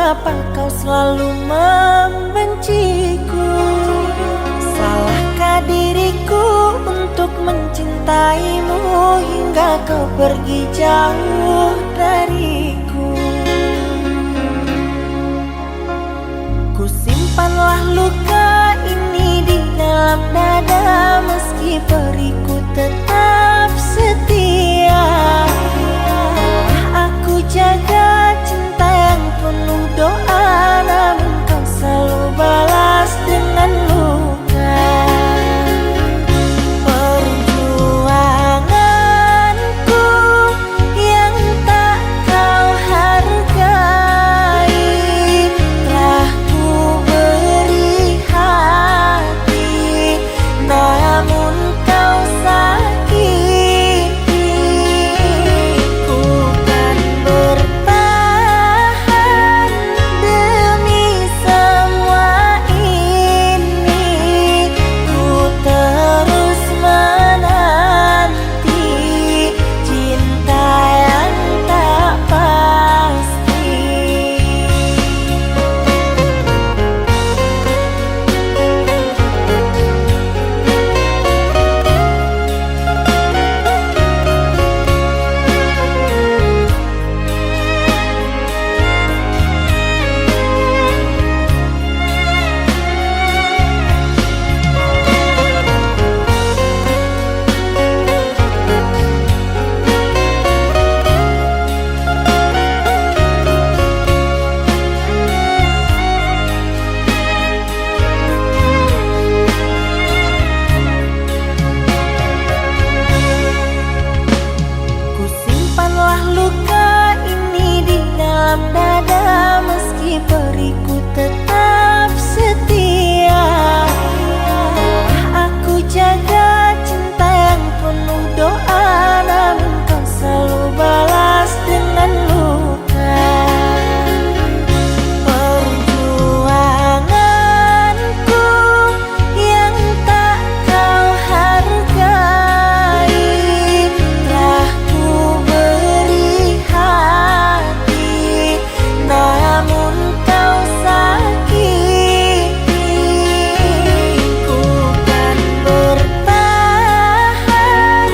mengapa kau selalu membenciku? Salahkah diriku untuk mencintaimu hingga kau pergi jauh dariku? Ku simpanlah luka ini di dalam dada, meski periku tetap setia. Aku jaga cinta yang penuh doa, namun kau selalu balas dengan luka. Perjuanganku yang tak kau hargai, telah ku beri hati, namun kau sakiti. Ku kan bertahan demi semua ini, ku terus menanti cinta yang tak pasti. Ku simpanlah luka ini di dalam dada, meski periku tetap setia. Aku jaga cinta yang penuh doa, namun kau selalu balas dengan luka. Perjuanganku yang tak kau hargai, telah ku beri hati, namun kau sakiti. Ku kan bertahan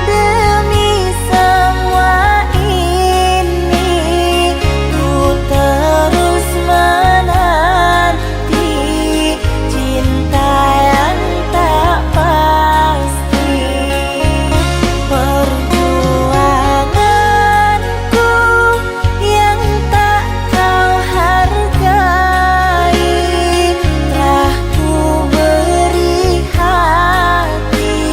demi semua ini, ku terus menanti cinta yang tak pasti. Perjuanganku yang tak kau hargai, telah ku beri hati,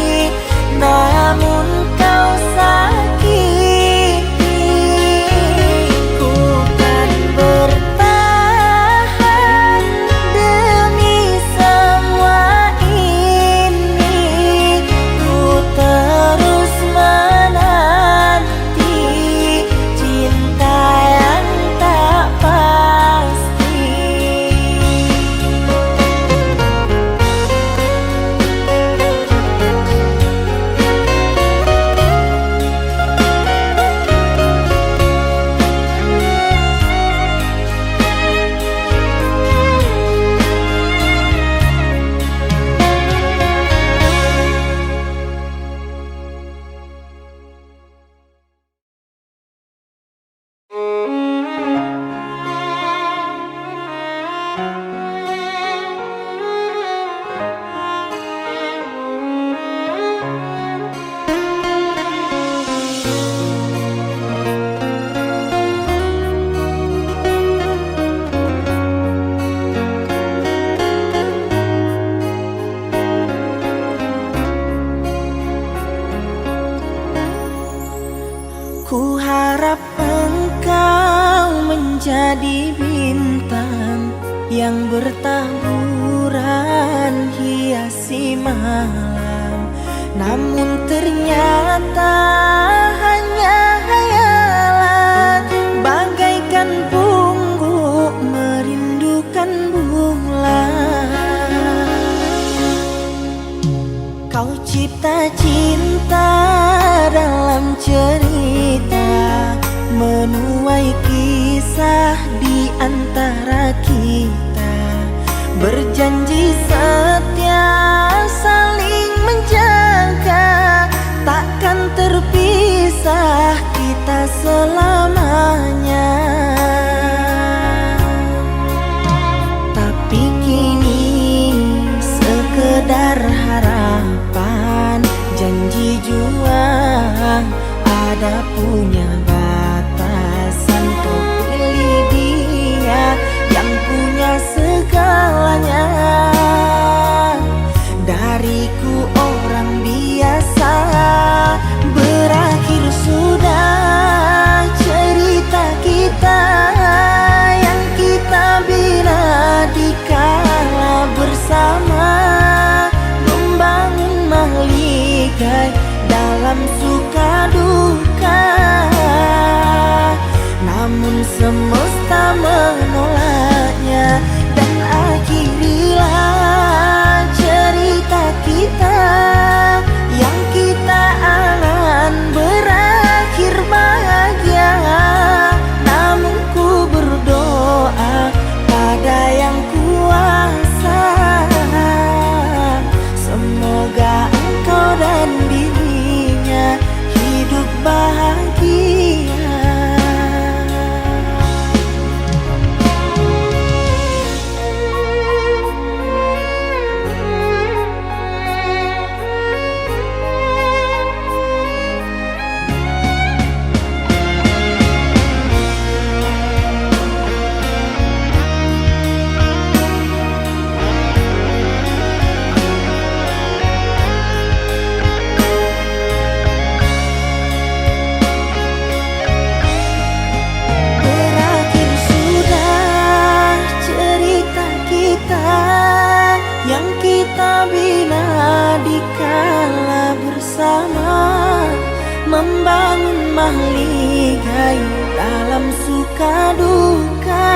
namun kau sakiti. Ku kan bertahan demi semua ini, ku terus menanti cinta yang tak pasti. Ku harap engkau menjadi bintang yang bertaburan hiasi malam, namun ternyata hanya hayalan, bagaikan pungguk merindukan bulan. Kau cipta cinta dalam cerita, menuai kisah terpisah di antara kita, berjanji setia saling menjaga, takkan terpisah kita selamanya. Tapi kini sekedar harapan, janji jua ada punya batasan. Kau pilih dia yang punya segalanya, dariku orang biasa. Berakhir sudah cerita kita yang kita bina di kala bersama, membangun mahligai dalam suka duka. Namun semesta menolaknya, dan akhirilah cerita kita yang kita angan berakhir bahagia. Namun ku berdoa pada yang kuasa, semoga engkau dan dirinya hidup bahagia. Yang kita bina di kala bersama, membangun mahligai dalam suka duka.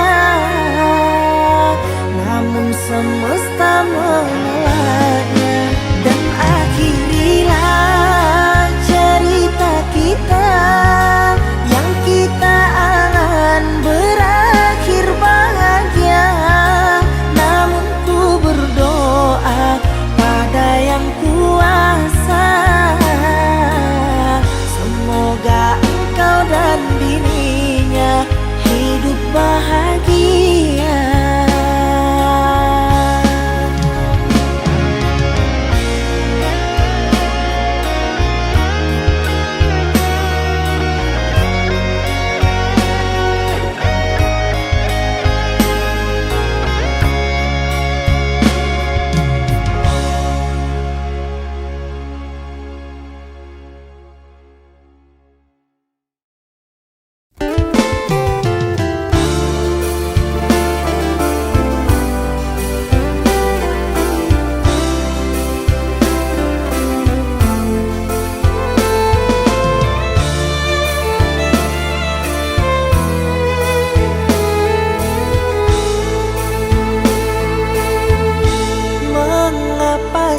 Namun semesta menolaknya, dan akhirilah cerita kita yang kita angan berakhir bahagia. Namun ku berdoa pada yang kuasa, semoga engkau dan dirinya hidup bahagia.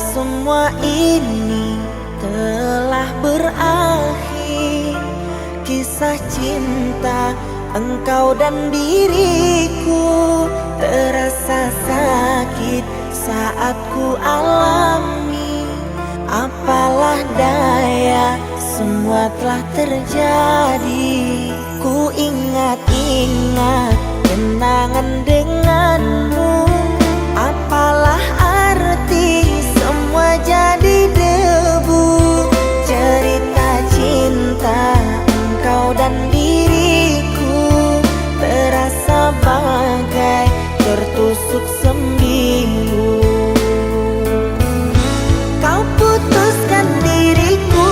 Semua ini telah berakhir, kisah cinta engkau dan diriku terasa sakit saat ku alami. Apalah daya, semua telah terjadi. Ku ingat-ingat kenangan denganmu. Apalah arti semua jadi debu. Cerita cinta engkau dan diriku terasa bagai tertusuk sembilu. Kau putuskan diriku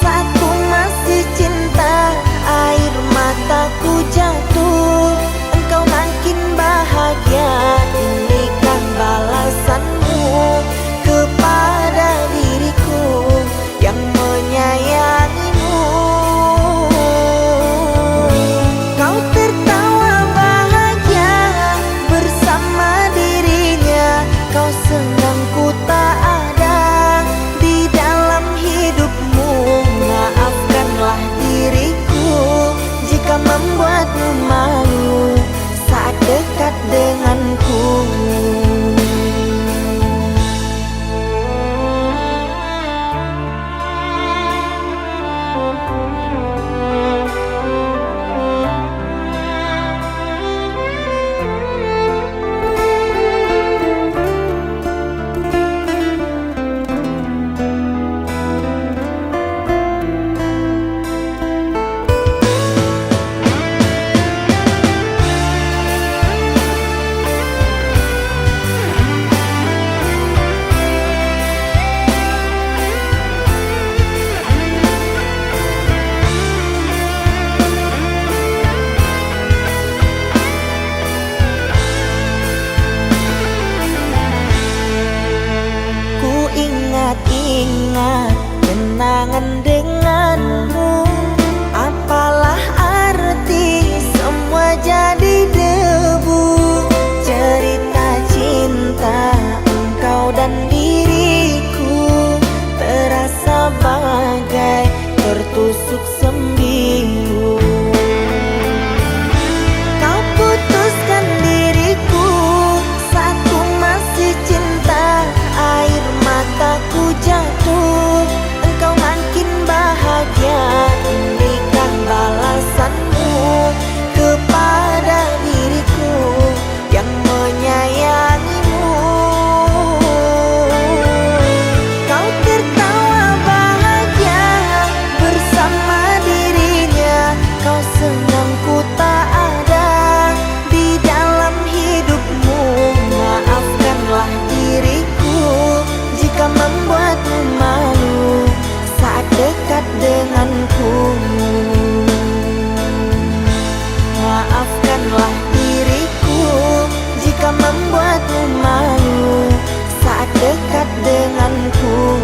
saat ku masih cinta. Air mataku jatuh, engkau makin bahagia. kenangan denganmu. Apalah arti semua jadi debu, cerita cinta engkau dan diriku terasa bagai tertusuk sembilu. Kau putuskan diriku saat ku masih cinta, air mataku jatuh, engkau makin bahagia. Inikah balasanmu kepada diriku yang menyayangimu. Kau tertawa bahagia bersama dirinya, kau senang ku tak ada di dalam hidupmu. Maafkanlah diriku jika membuatmu malu saat dekat denganku. Maafkanlah diriku jika membuatmu malu saat dekat denganku.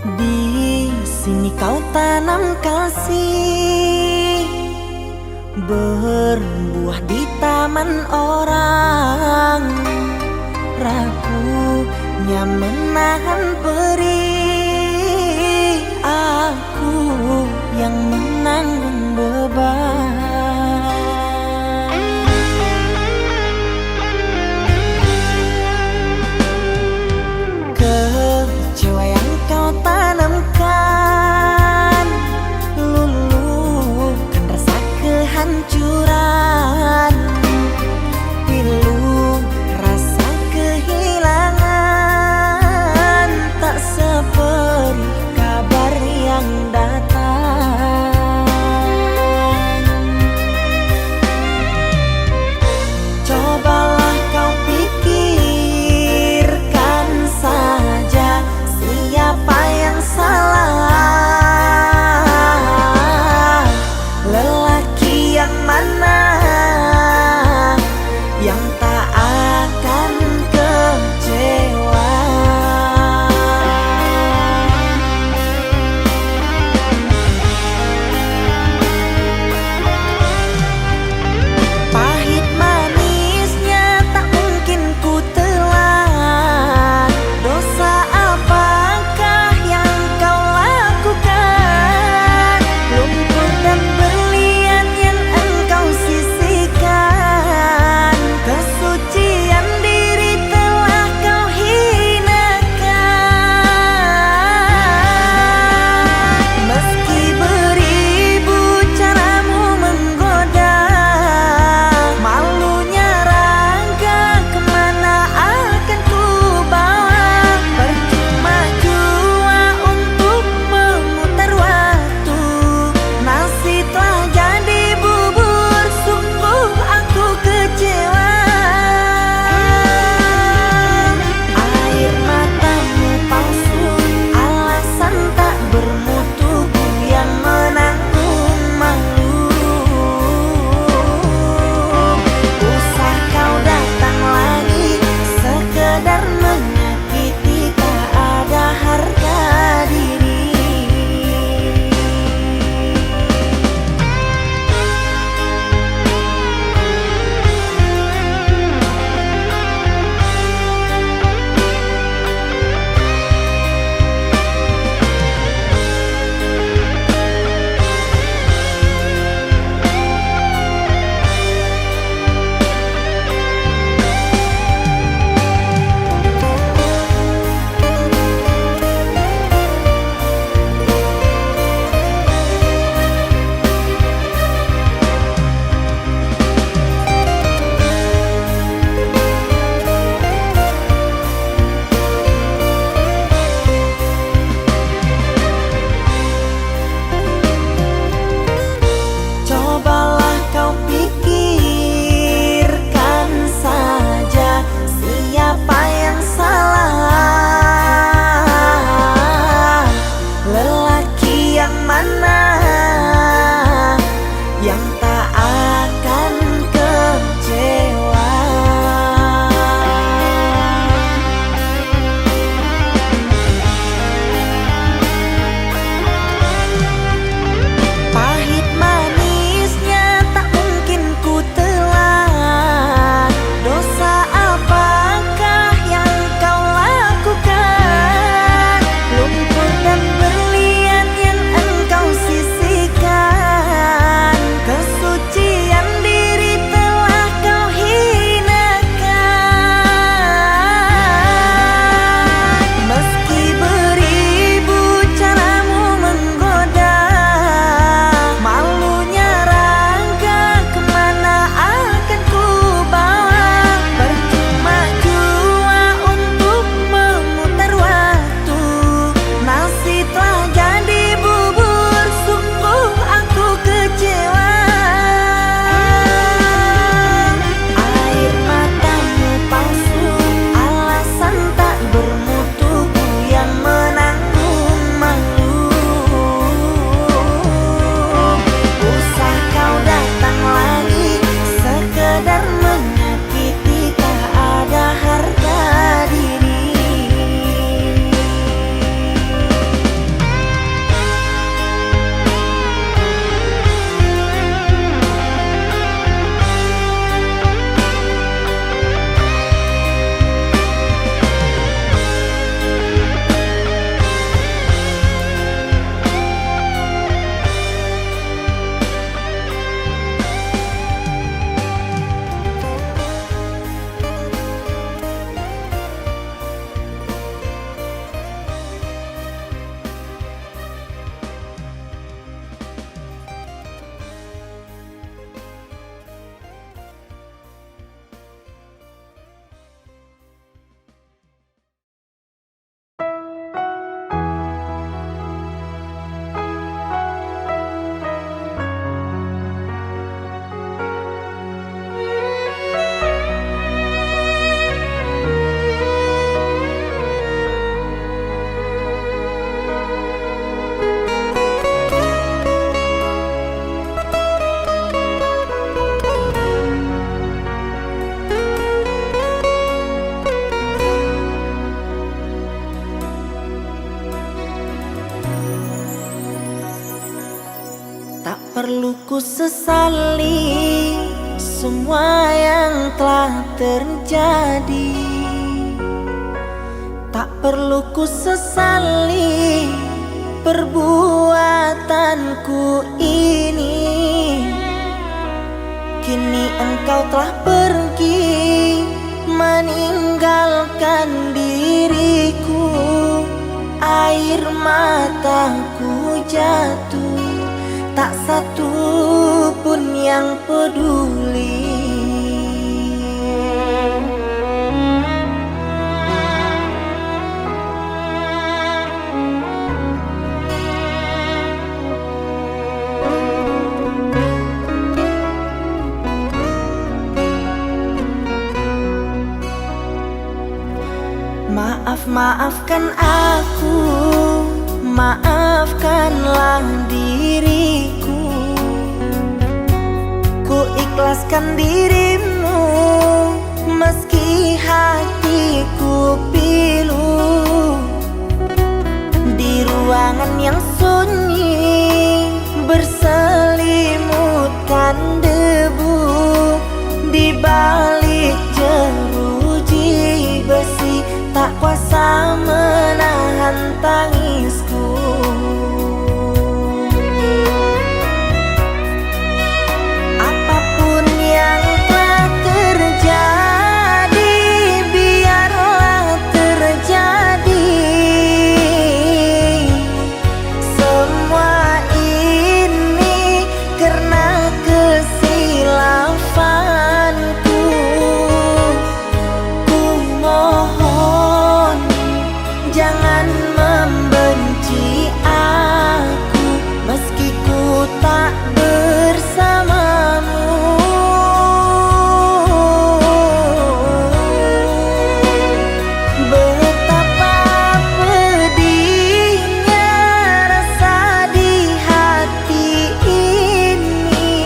Di sini kau tanam kasih, berbuah di taman orang. Ragunya menahan perih, aku yang menanggung beban. Kecewa yang kau tanamkan luluhkan rasa kehancuran, pilu rasa kehilangan, tak seperti kabar yang datang. perlu ku sesali semua yang telah terjadi. Tak perlu ku sesali perbuatanku ini. Kini engkau telah pergi meninggalkan diriku. Air mataku jatuh, tak satu pun yang peduli. Maafkan aku, maafkanlah diriku. Ku ikhlaskan dirimu meski hatiku pilu. Di ruangan yang sunyi berselimutkan debu, di balik jeruji besi tak kuasa menahan tangisku. Apapun yang telah terjadi, biarlah terjadi. Semua ini karena kesilafanku. Ku mohon jangan membenci aku meski ku tak bersamamu. Betapa pedihnya rasa di hati ini.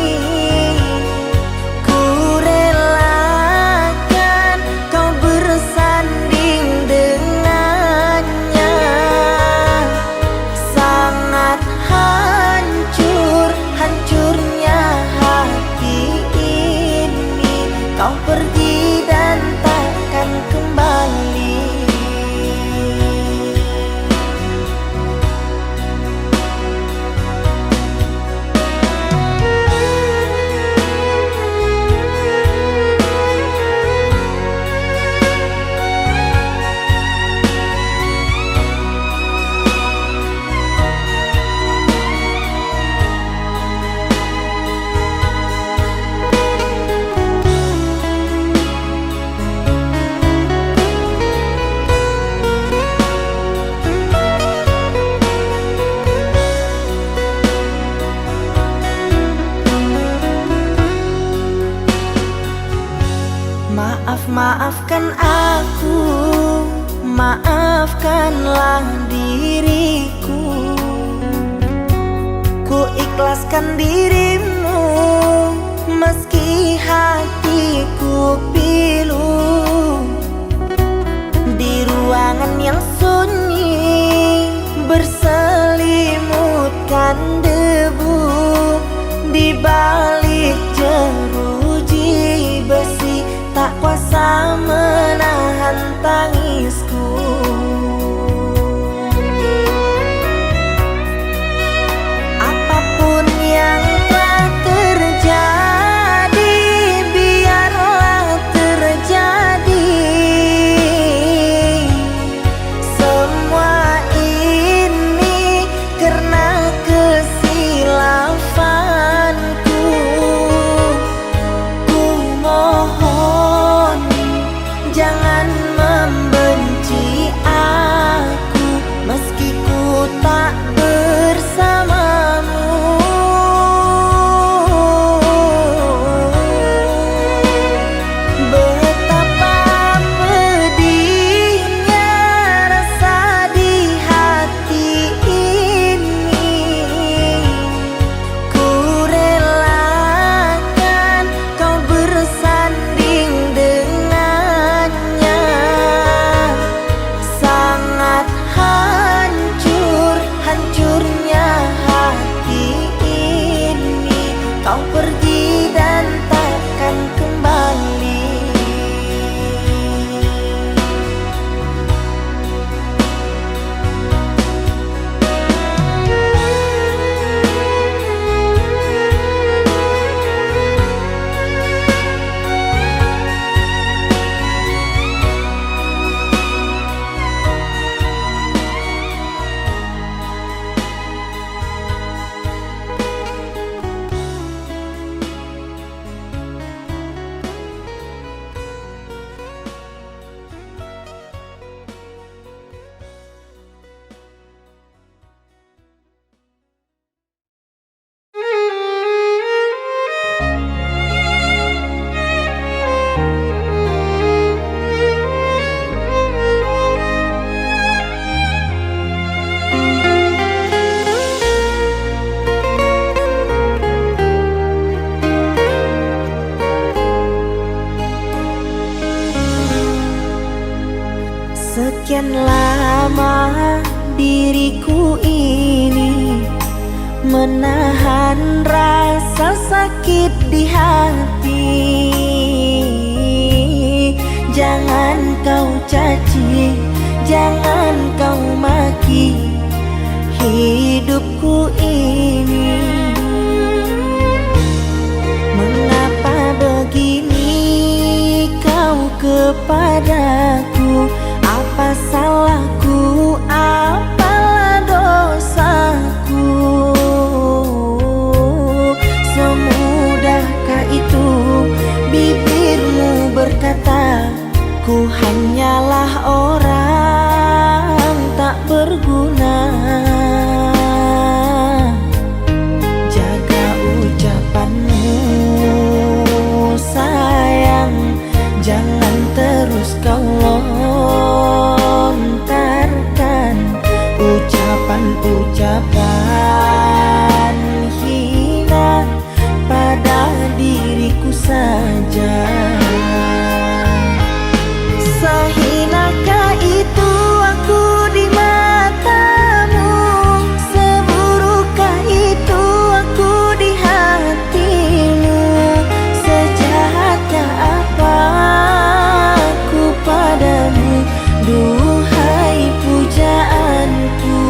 Ku relakan kau bersanding dengannya. Sangat hancur, hancurnya hati ini. Kau pergi dan takkan kembali. Maafkan aku, maafkanlah diriku. Ku ikhlaskan dirimu meski hatiku pilu. Di ruangan yang sunyi berselimutkan debu, di balik jeruji besi tak kuasa menahan tangisku. Apapun yang telah terjadi, biarlah Sekian lama diriku ini menahan rasa sakit di hati. Jangan kau caci, jangan kau maki hidupku ini. Mengapa begini kau kepadaku? Apa salahku, apalah dosaku? Semudahkah itu bibirmu berkata, ku hanyalah orang tak berguna. Jaga ucapanmu sayang, jangan terus kau lontarkan ucapan-ucapan hina pada diriku saja. Sehinakah itu aku di matamu? Seburukkah itu aku di hatimu? Sejahatkah apa aku padamu? Duhai pujaanku,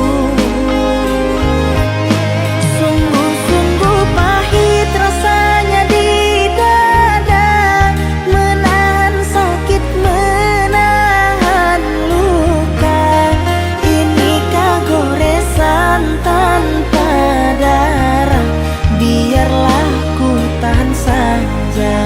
sungguh-sungguh pahit rasanya di dada, menahan sakit, menahan luka. Inikah goresan tanpa darah? Biarlah ku tahan saja.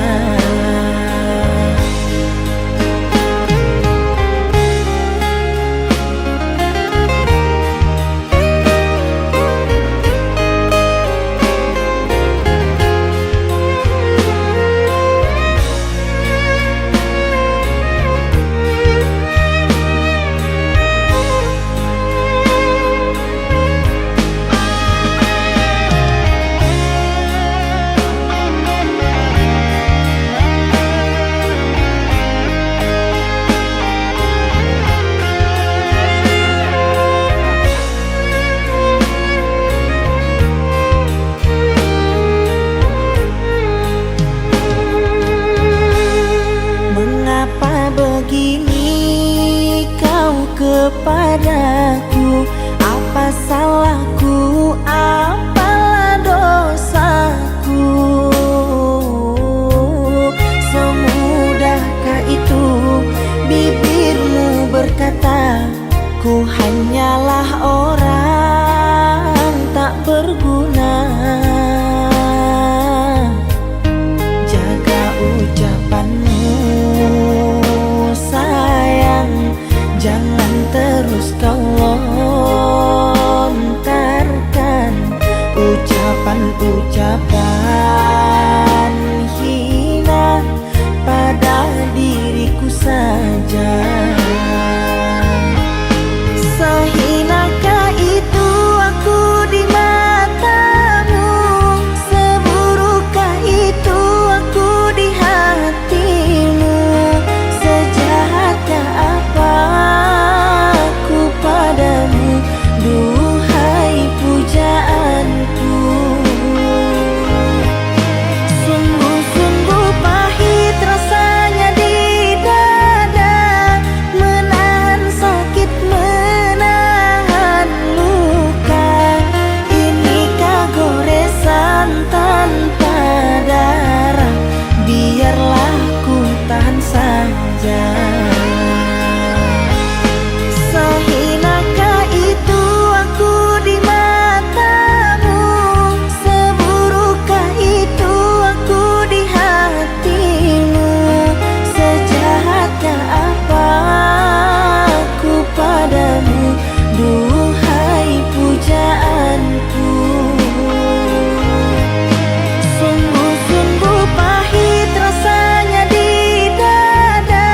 Begini kau kepadaku, apa salahku, apalah dosaku? Semudahkah itu bibirmu berkata, ku hanyalah orang tak berguna? Jaga ucapanmu sayang, jangan terus kau lontarkan ucapan-ucapan hina pada diriku saja. Sehinakah itu aku di matamu? Seburukkah itu aku di hatimu? Sejahatkah apa aku padamu? Duhai pujaanku, sungguh-sungguh pahit rasanya di dada, menahan sakit, menahan luka. Inikah goresan tanpa darah? Biarlah ku tahan saja. Sehinakah itu aku di matamu? Seburukkah itu aku di hatimu? Sejahatkah apa aku padamu? Duhai pujaanku, sungguh-sungguh pahit rasanya di dada,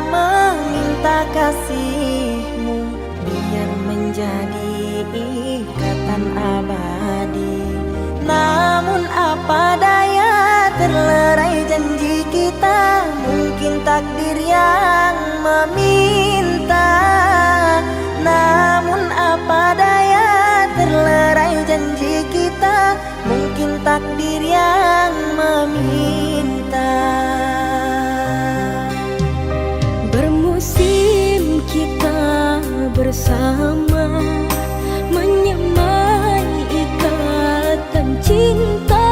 meminta kasihmu biar menjadi ikatan abadi. Namun apa daya, terlerai janji kita, mungkin takdir yang meminta. Namun apa daya, terlerai janji kita, mungkin takdir yang meminta. Bermusim kita bersama, menyemai ikatan cinta.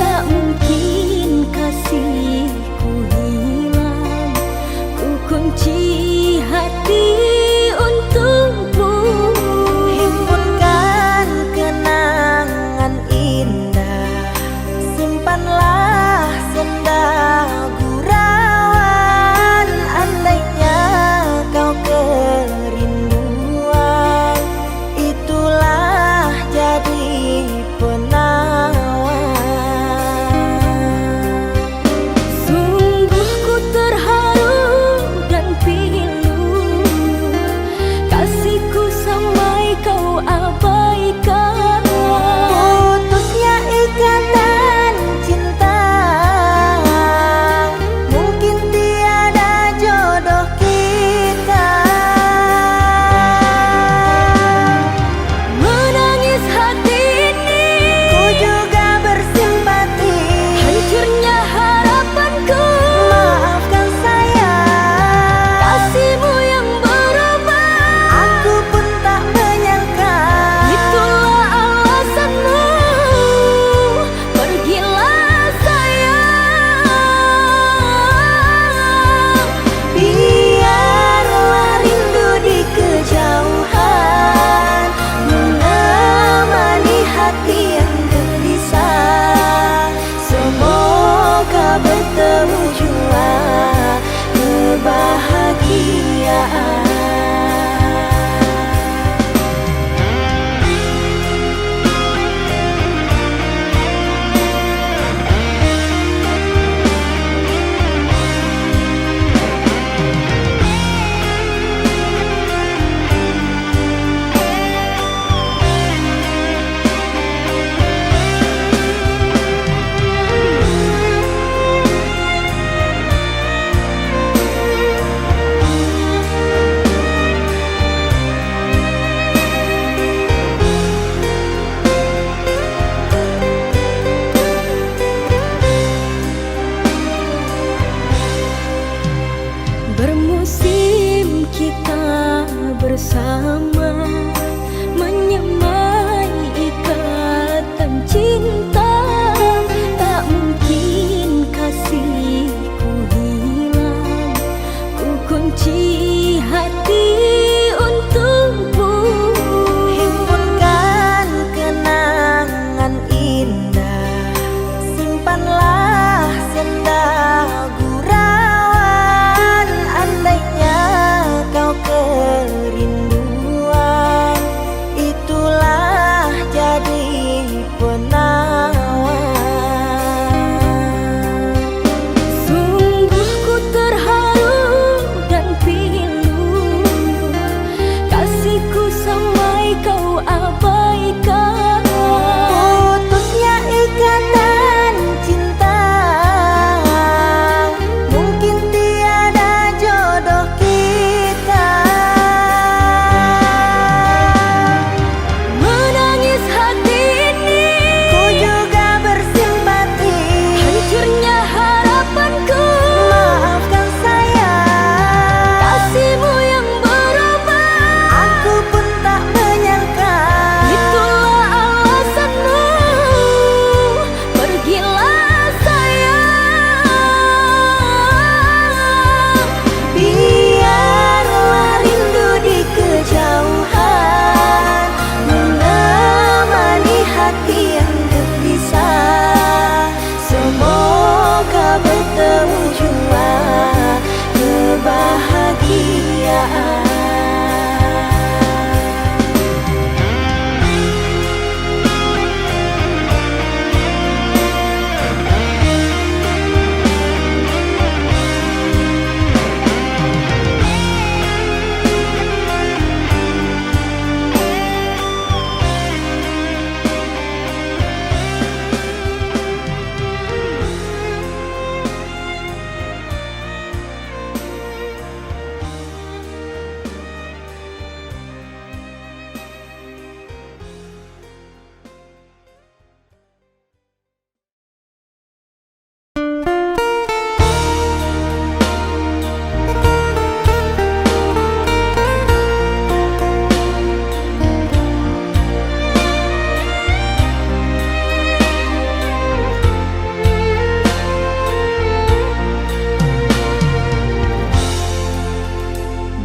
Tak mungkin kasihku hilang, ku kunci hati untukmu. Himpunkan kenangan indah, simpanlah senda gurauan. Andainya kau kerinduan, itulah jadi penawar. Sungguh ku terharu dan pilu, kasihku sampai kau abaikan. Putusnya ikatan cinta, mungkin tiada jodoh kita. Menangis hati ini, Ku juga bersimpati, hancurnya harapanku. maafkan saya, Kasihmu yang berubah, aku pun tak menyangka. itulah alasanmu. Pergilah sayang, Biarlah rindu di kejauhan menemani hati yang gelisah. Semoga bertemu jua kebahagiaan. bermusim kita bersama, menyemai ikatan cinta. Tak mungkin kasihku hilang, ku kunci hati untukmu. Himpunkan kenangan indah, simpanlah senda gurauan. Andainya kau kerinduan, itulah jadi penawar. Sungguh ku terharu dan pilu,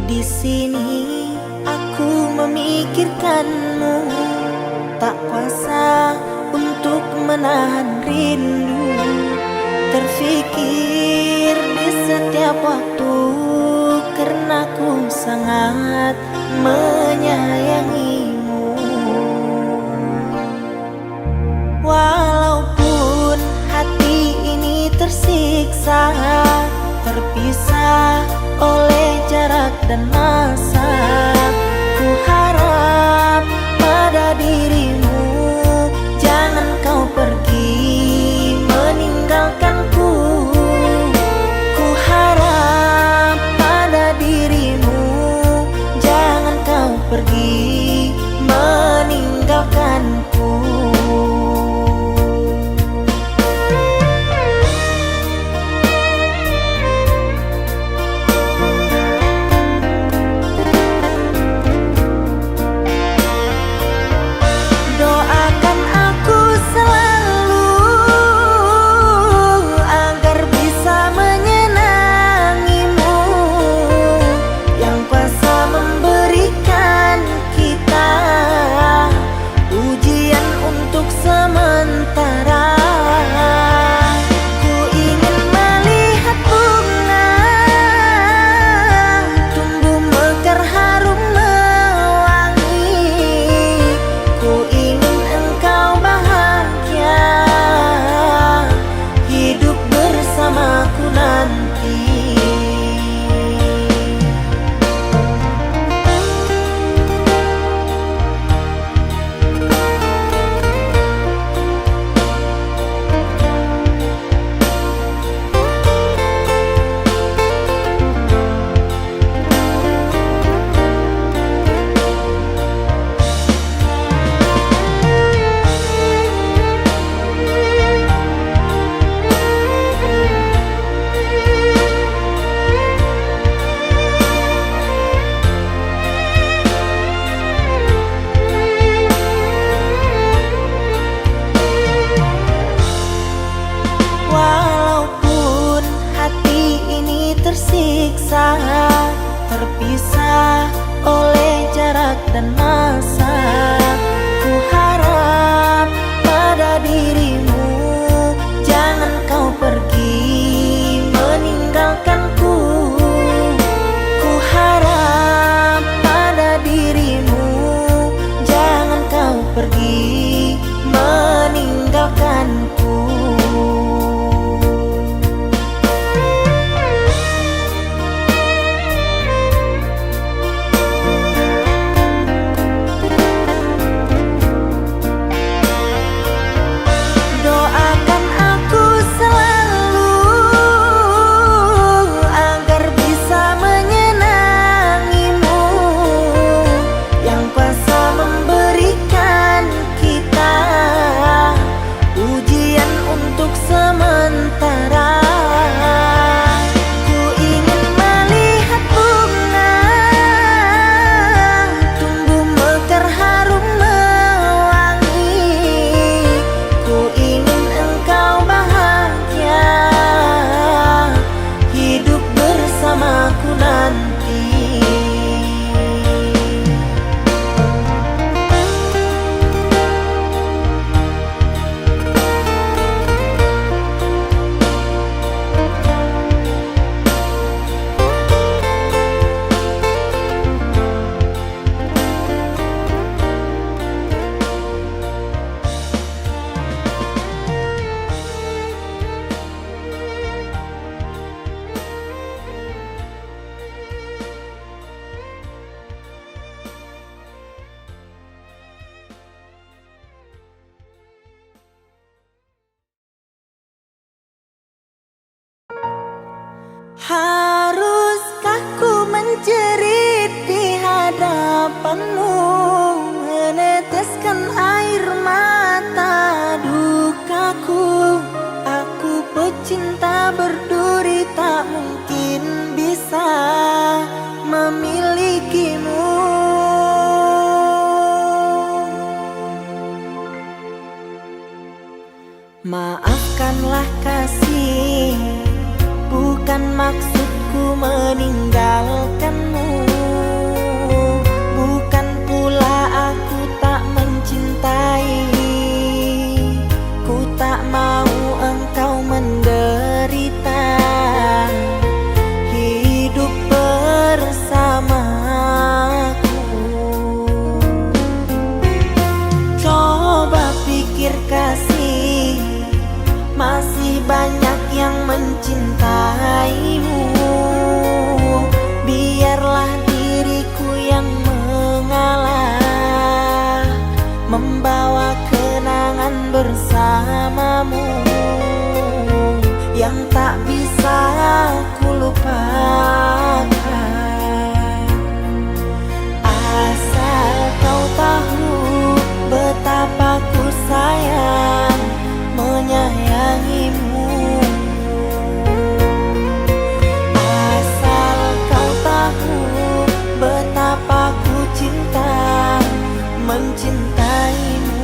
Di sini aku memikirkanmu, tak kuasa untuk menahan rindu. Terfikir di setiap waktu, karena ku sangat menyayangimu. Walaupun hati ini tersiksa, terpisah oleh jarak dan masa, ku harap pada dirimu, jangan kau pergi meninggalkanku. Ku harap pada dirimu, jangan kau pergi meninggalkanku. Terpisah oleh jarak dan masa, ku harap pada dirimu, jangan kau pergi meninggalkanku. Ku harap pada dirimu, jangan kau pergi meninggalkanku. Haruskah ku menjerit di hadapanmu, meneteskan air mata dukaku? Aku pecinta berduri, tak mungkin bisa memilikimu. Maafkanlah kasih, bukan maksudku meninggalkanmu. mencintaimu.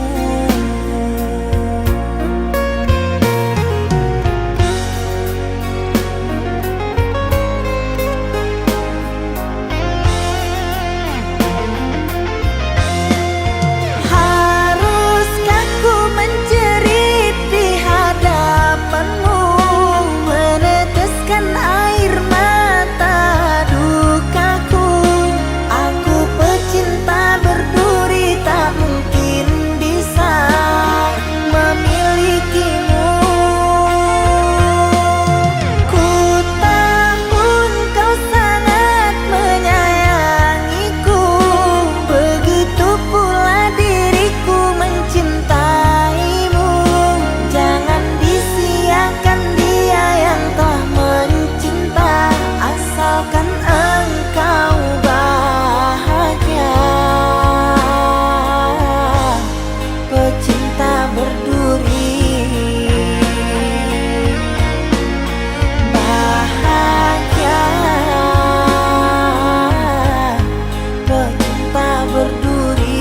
Haruskah ku menjerit di hadapanmu, meneteskan air mata dukaku? Aku pecinta berduri, tak mungkin bisa memilikimu. Ku tahu kau sangat menyayangiku, begitu pula diriku mencintaimu. Jangan disia-siakan dia yang telah mencinta, asalkan engkau bahagia. Pecinta berduri, bahagia. Pecinta berduri.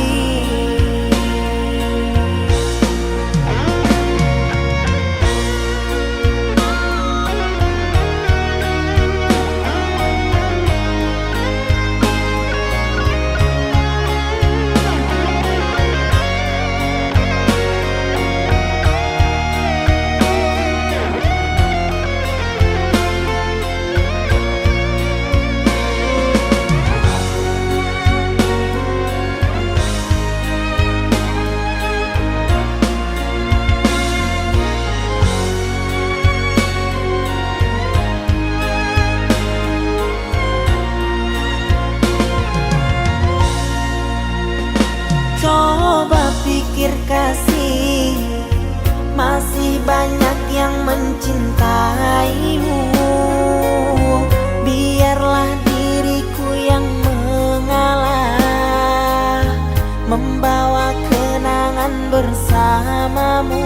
Coba pikir kasih, masih banyak yang mencintaimu. Biarlah diriku yang mengalah, membawa kenangan bersamamu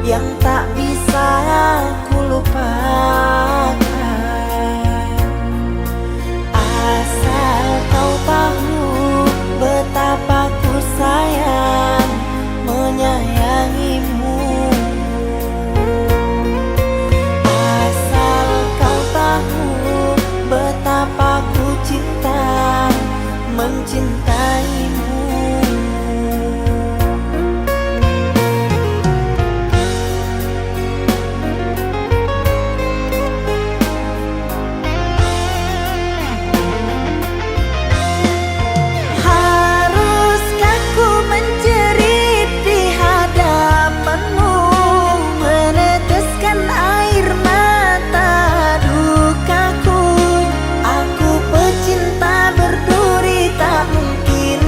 yang tak bisa ku lupakan. Asal kau tahu betapa ku sayang menyayangimu. Asal kau tahu betapa ku cinta mencintaimu. Haruskah ku menjerit di hadapanmu, meneteskan air mata dukaku? Aku pecinta berduri, tak mungkin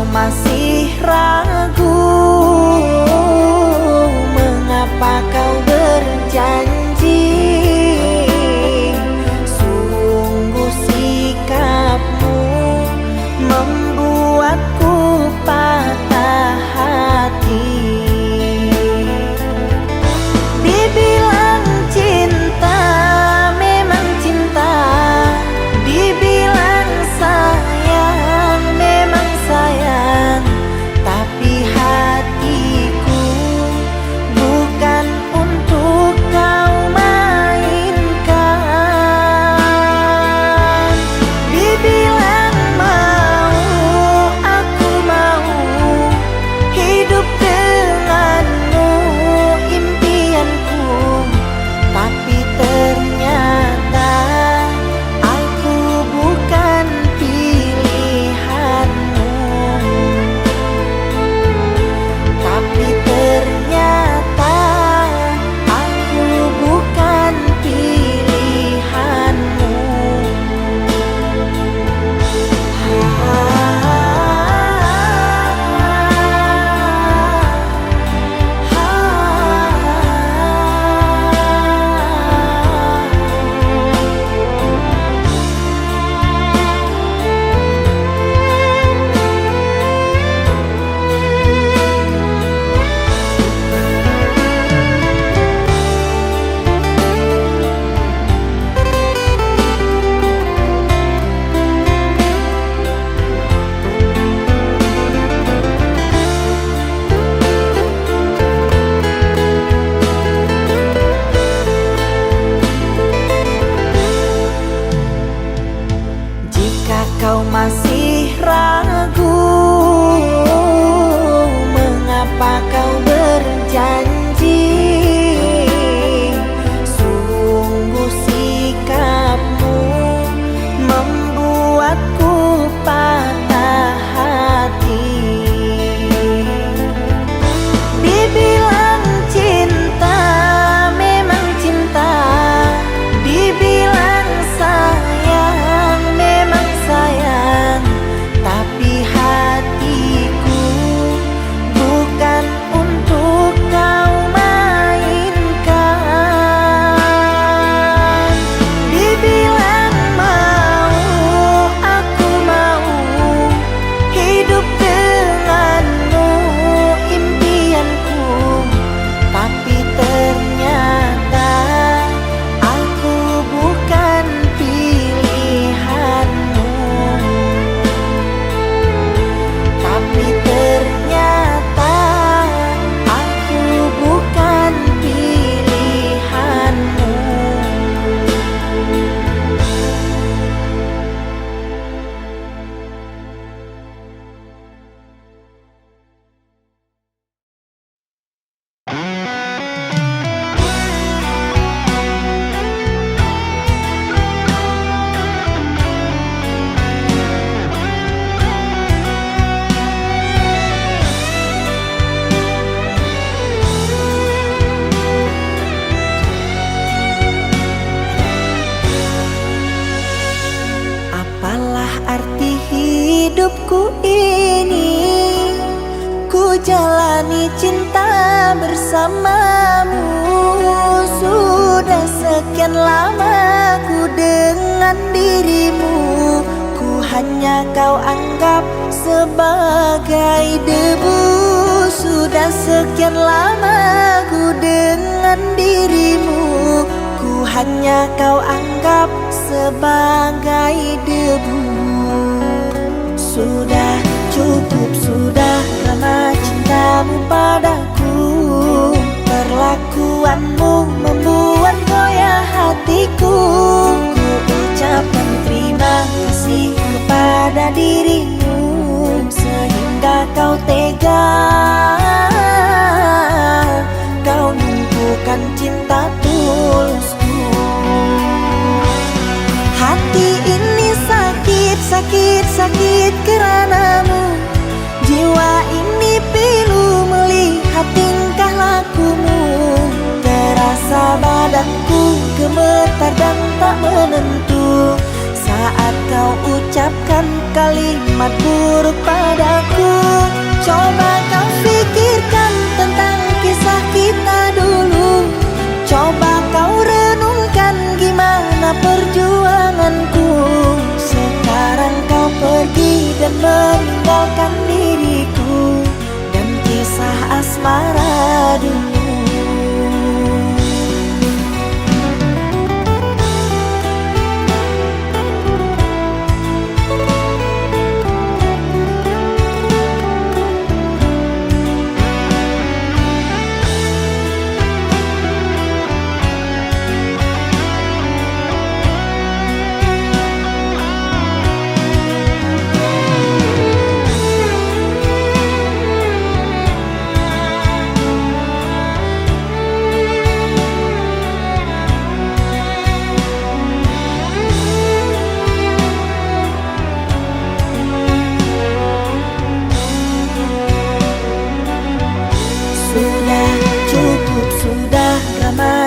kau masih ragu? Mengapa kau berjanji? Sungguh sikapmu membuatku patah hati. Dibilang cinta, memang cinta. Dibilang sayang, memang sayang. Tapi hatiku bukan untuk kau mainkan. Dibilang mau, aku mau hidup denganmu, impianku. Tapi ternyata aku bukan pilihanmu. Tapi ternyata aku bukan pilihanmu. Jika kau masih ragu, mengapa kau berjanji? Sungguh sikapmu membuatku patah hati. Dibilang cinta, memang cinta. Dibilang sayang, memang sayang. Tapi hatiku bukan untuk kau mainkan. Dibilang mau, aku mau hidup denganmu, impianku. Tapi ternyata aku bukan pilihanmu. Tapi ternyata aku bukan pilihanmu. Apalah arti hidupku ini? Ku jalani cinta bersamamu. Sudah sekian lama ku dengan dirimu. Ku hanya kau anggap sebagai debu. Sudah sekian lama ku dengan dirimu. Ku hanya kau anggap sebagai debu. Sudah cukup, sudah lama cintamu padaku. Perlakuanmu membuat goyah hatiku. Ku ucapkan terima kasih kepada dirimu, sehingga kau tega. Kau numpukan cinta tulusku. Hati ini sakit, sakit, sakit keranamu. Jiwa ini pilu melihat tingkah lakumu. Terasa badanku gemetar dan tak menentu saat kau ucapkan kalimat buruk padaku. Coba kau pikirkan tentang kisah kita dulu. Coba kau renungkan gimana perjuanganku. Sekarang kau pergi dan meninggalkan diriku dan kisah asmara dulu.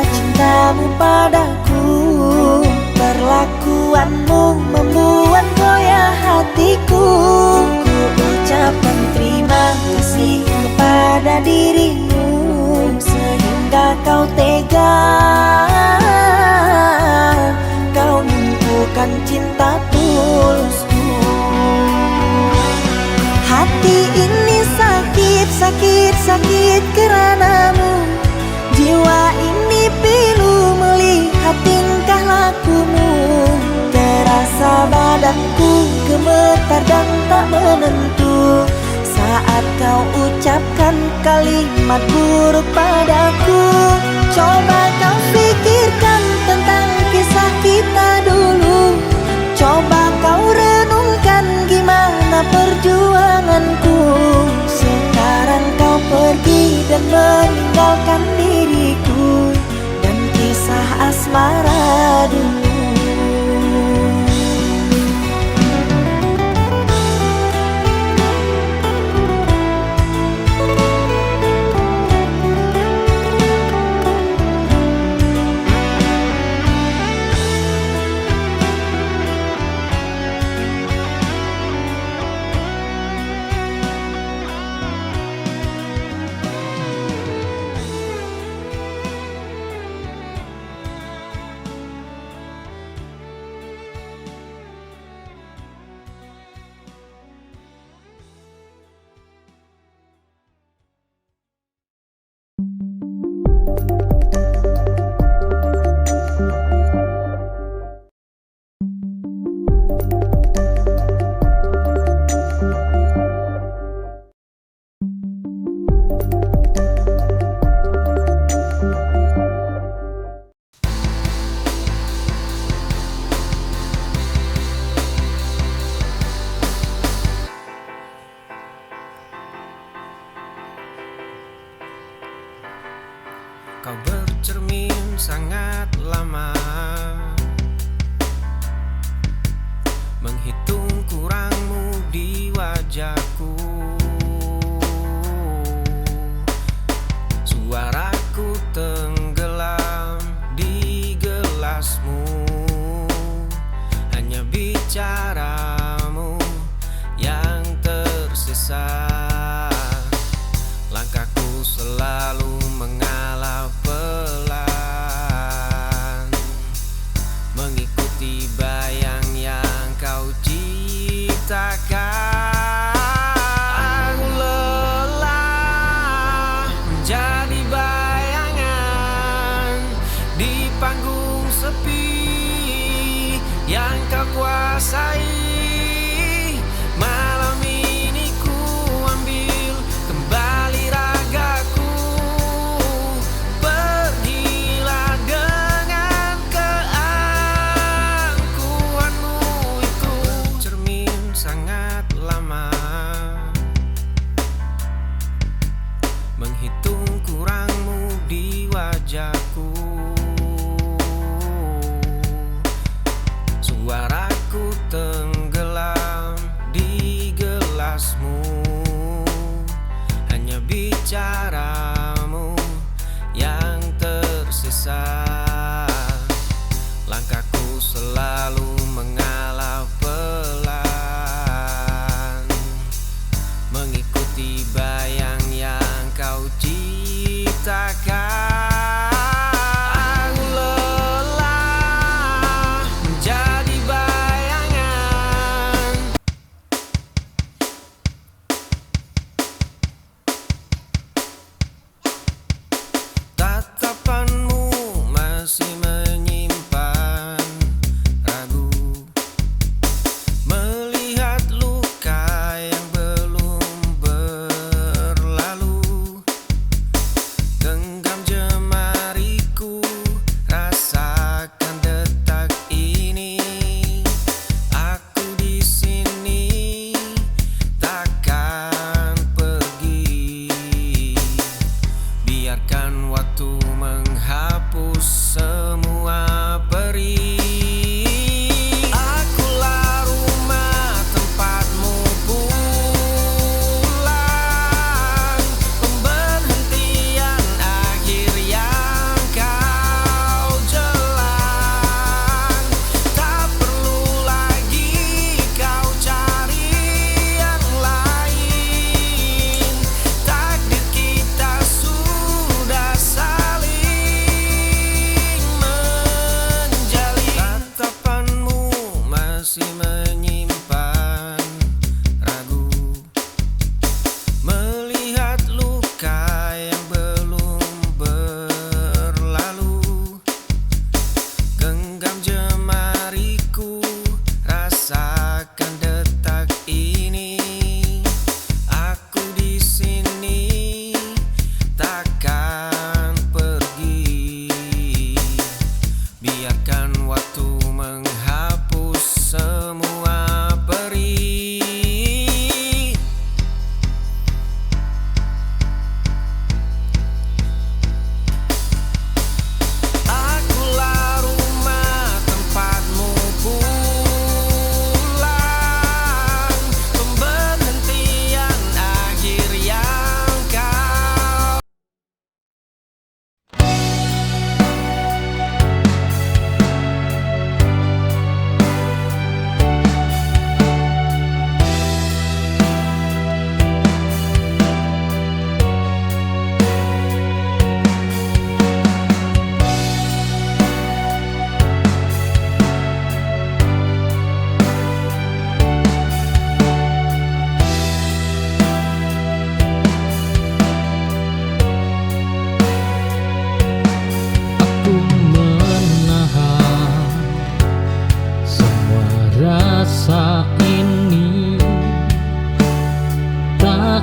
Cintamu padaku, perlakuanmu membuat goyah hatiku. Ku ucapkan terima kasih kepada dirimu sehingga kau tega. Kau lumpuhkan cinta tulusku. Hati ini sakit, sakit, sakit keranamu. Jiwa ini pilu melihat tingkah lakumu. Terasa badanku gemetar dan tak menentu saat kau ucapkan kalimat buruk padaku. Coba kau pikirkan tentang kisah kita dulu. Coba kau renungkan gimana perjuanganku. Sekarang kau pergi dan meninggalkan diriku dan kisah asmara dulu. Kau bercermin sangat lama, menghitung kurangmu di wajahku. Suaraku tenggelam di gelasmu, hanya bicaramu yang tersisa. Langkahku selalu mengalah pelan, mengikuti bayang yang kau ciptakan. Aku lelah menjadi bayangan di panggung sepi yang kau kuasai. Malam ini ku ambil kembali ragaku. Pergilah dengan keangkuhanmu itu. Cermin sangat lama, menghitung kurangmu di wajahku. Suaraku tenggelam di gelasmu, hanya bicaramu yang tersisa. Langkahku selalu mengalah pelan,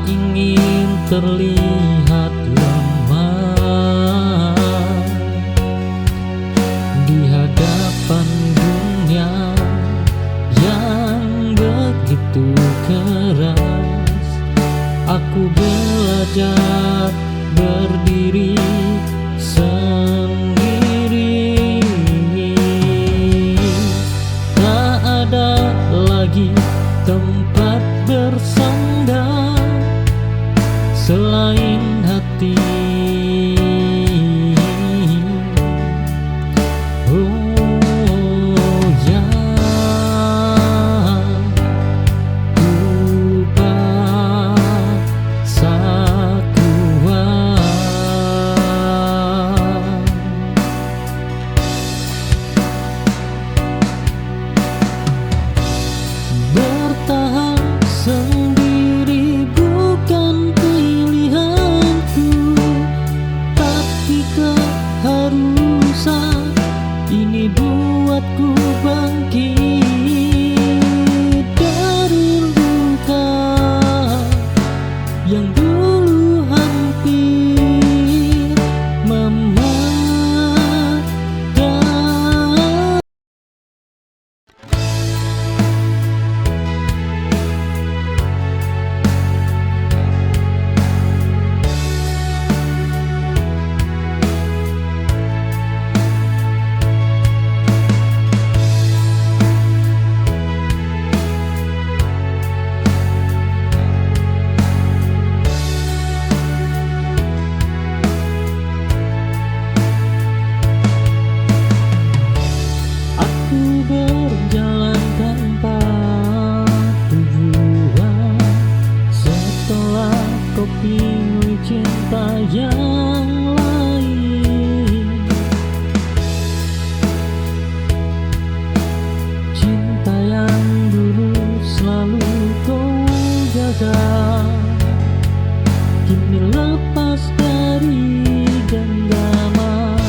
ingin terlihat lemah di hadapan dunia yang begitu keras. Aku belajar berdiri sendiri. Tak ada lagi tempat bersandar selain hati. Oh ya, ku paksa kuat bertahan sendiri, bukan pilihanku, tapi keharusan. Ini buatku bangkit dari luka yang dulu hampir mematikan. Aku berjalan tanpa tujuan setelah kau pilih cinta yang lain. Cinta yang dulu selalu kau jaga kini lepas dari genggaman.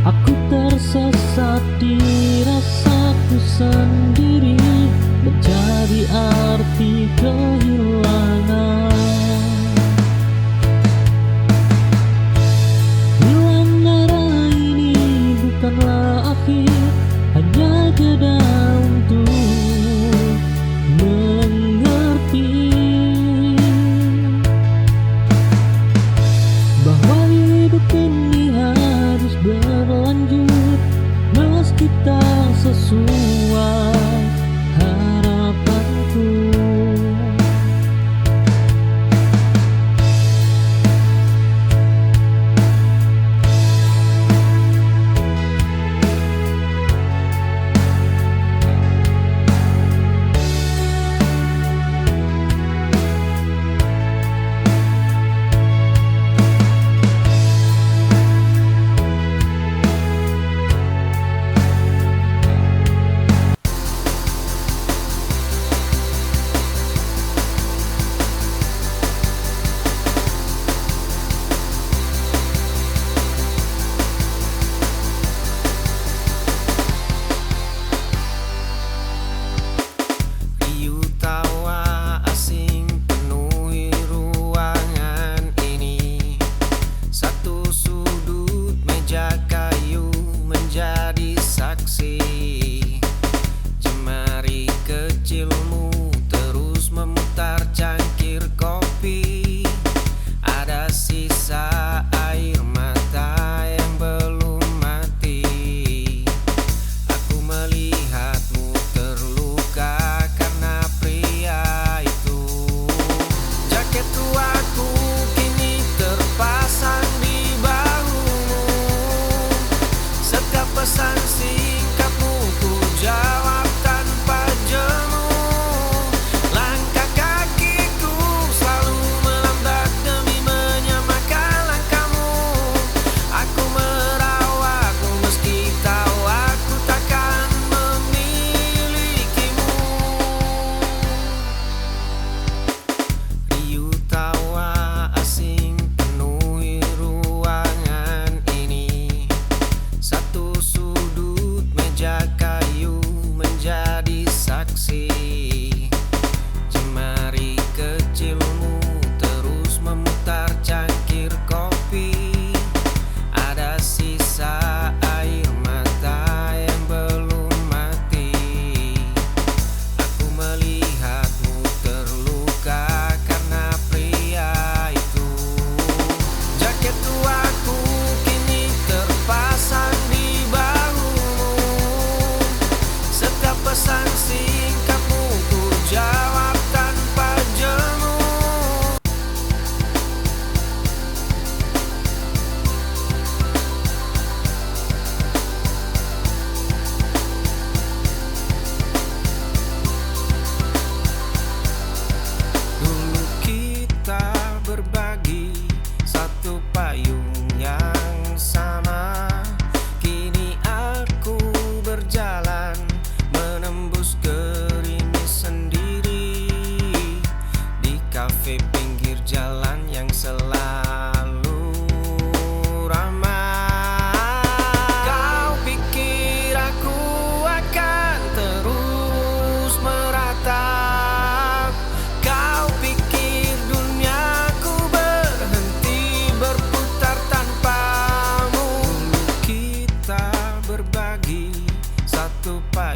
Aku tersesat di rasaku sendiri, mencari arti kehilangan. Hilang arah ini bukanlah akhir, hanya jeda untuk mengenal.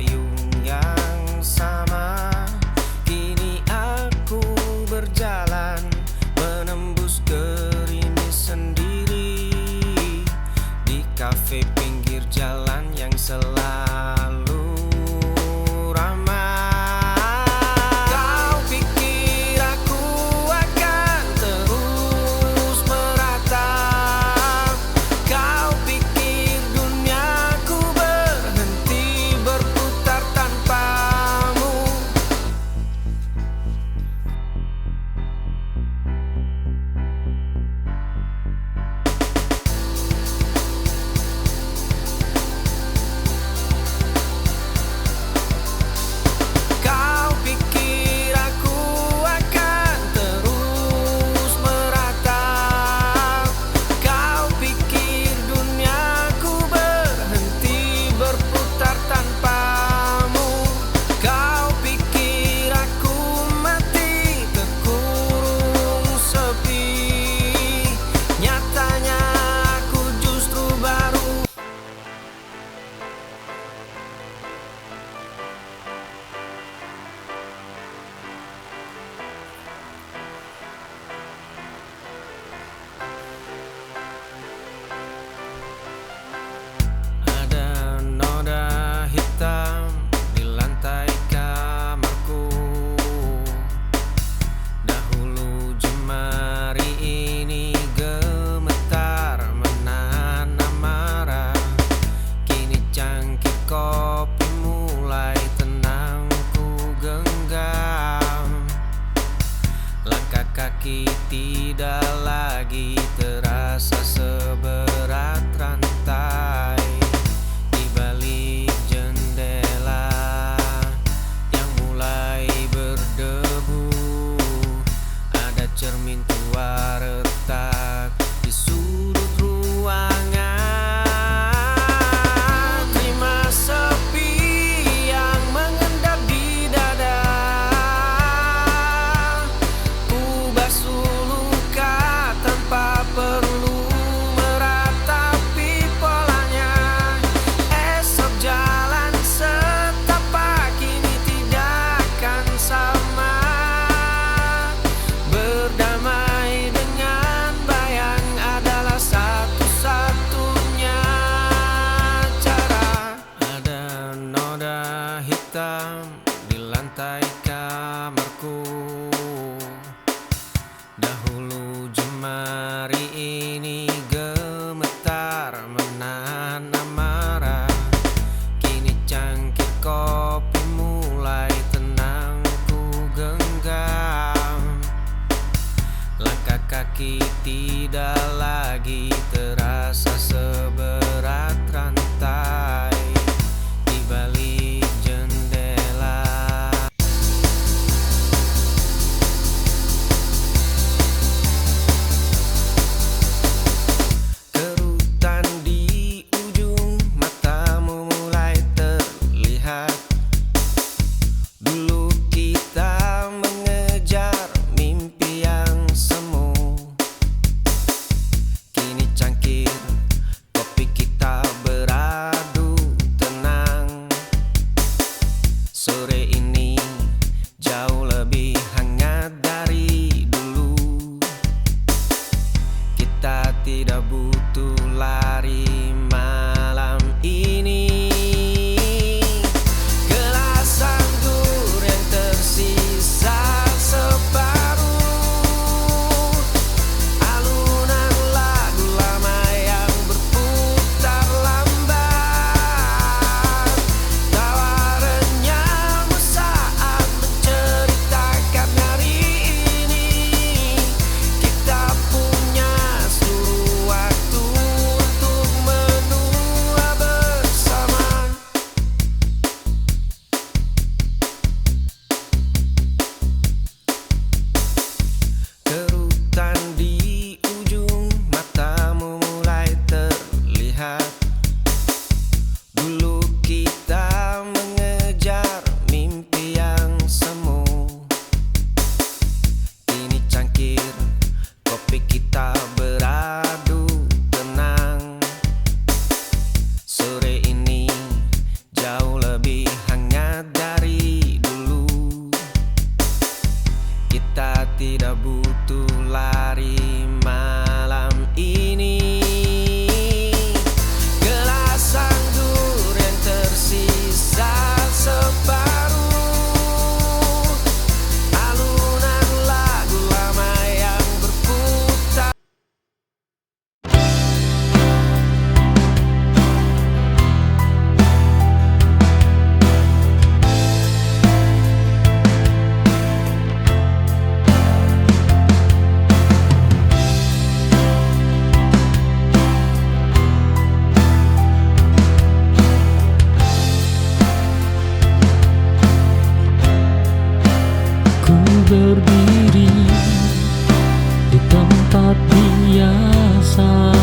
payung yang sama. Kini aku berjalan menembus gerimis sendiri di kafe pinggir jalan yang selalu ramai. Kau pikir aku akan terus meratap? Kau pikir duniaku berhenti berputar tanpamu? Kau pikir aku akan terus meratap? Kau pikir duniaku berhenti berputar tanpamu? Kau pikir aku mati terkurung sepi? Nyatanya aku justru baru. Ada noda hitam di lantai kamarku. Dahulu jemari ini gemetar menahan amarah. Kini cangkir kopi mulai tenang ku genggam. Langkah kaki tidak lagi terasa seberat rantai. Di balik jendela yang mulai berdebu, ada cermin tua retak di sudut ruangan. Terima sepi yang mengendap di dada. Ku basuh luka tanpa perlu meratapi polanya. Esok jalan setapak kini tidak akan sama. Berdamai dengan bayang adalah satu-satunya cara. Ada noda hitam di lantai kamarku. Dahulu jemari ini gemetar menahan amarah. Kini cangkir kopi mulai tenang ku genggam. Langkah kaki tidak lagi terasa seberat rantai. Di balik jendela berdiri di tempat biasa,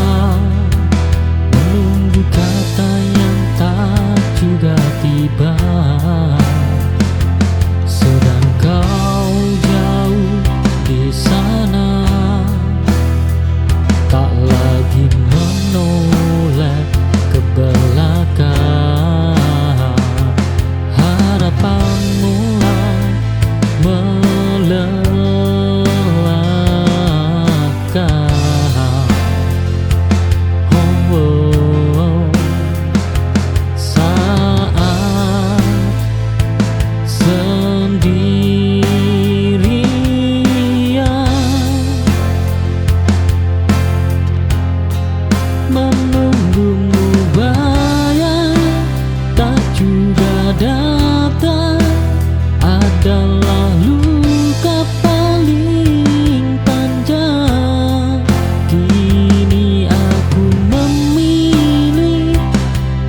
menunggu kata yang tak juga tiba. Sedang kau jauh di sana, tak lagi menoleh ke belakang. Harapan mulai melelahkan. Saat sendirian menunggumu, bayang tak juga datang adalah luka paling panjang. Kini aku memilih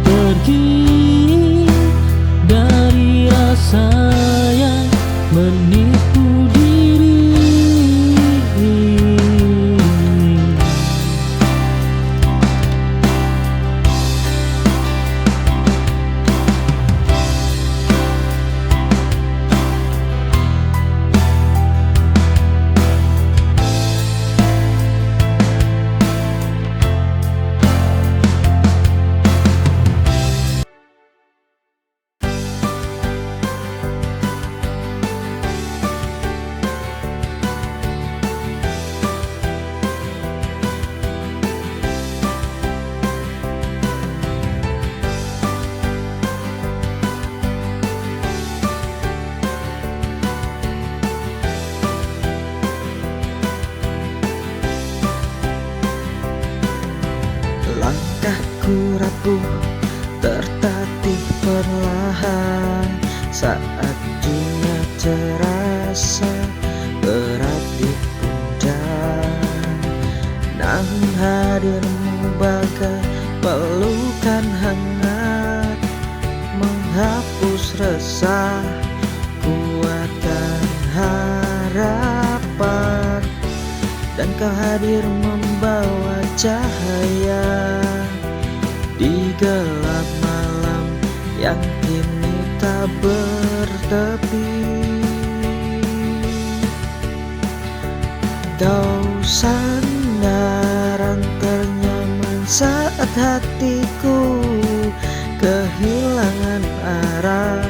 pergi dari rasa yang menipu diri. Langkahku rapuh, tertatih perlahan saat dunia terasa berat di pundak. Namun hadirmu bagai pelukan hangat, menghapus resah, kuatkan harapan. Dan kau hadir membawa cahaya di gelap malam yang kini tak bertepi. Kau sandaran ternyaman saat hatiku kehilangan arah.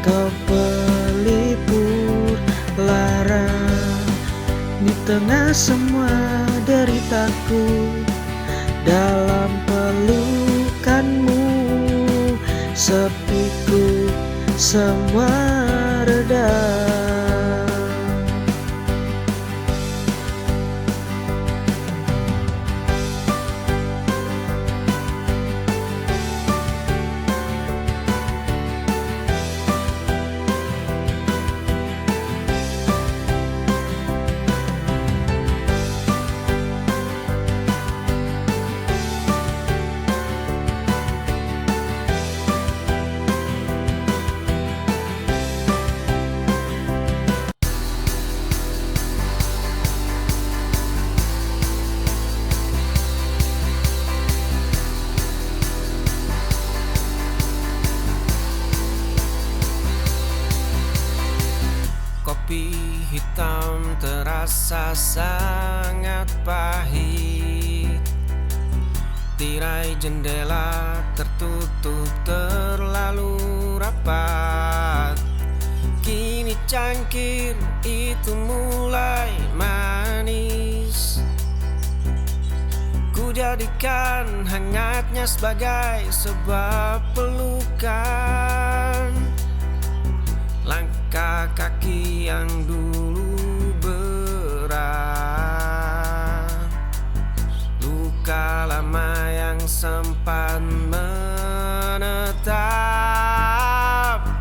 Kau pelipur lara di tengah semua deritaku. Dalam pelukanmu sepiku semua reda. Kopi hitam terasa sangat pahit. Tirai jendela tertutup terlalu rapat. Kini cangkir itu mulai manis. Ku jadikan hangatnya sebagai sebuah pelukan. Langkah kaki yang dulu berat, luka lama yang sempat menetap.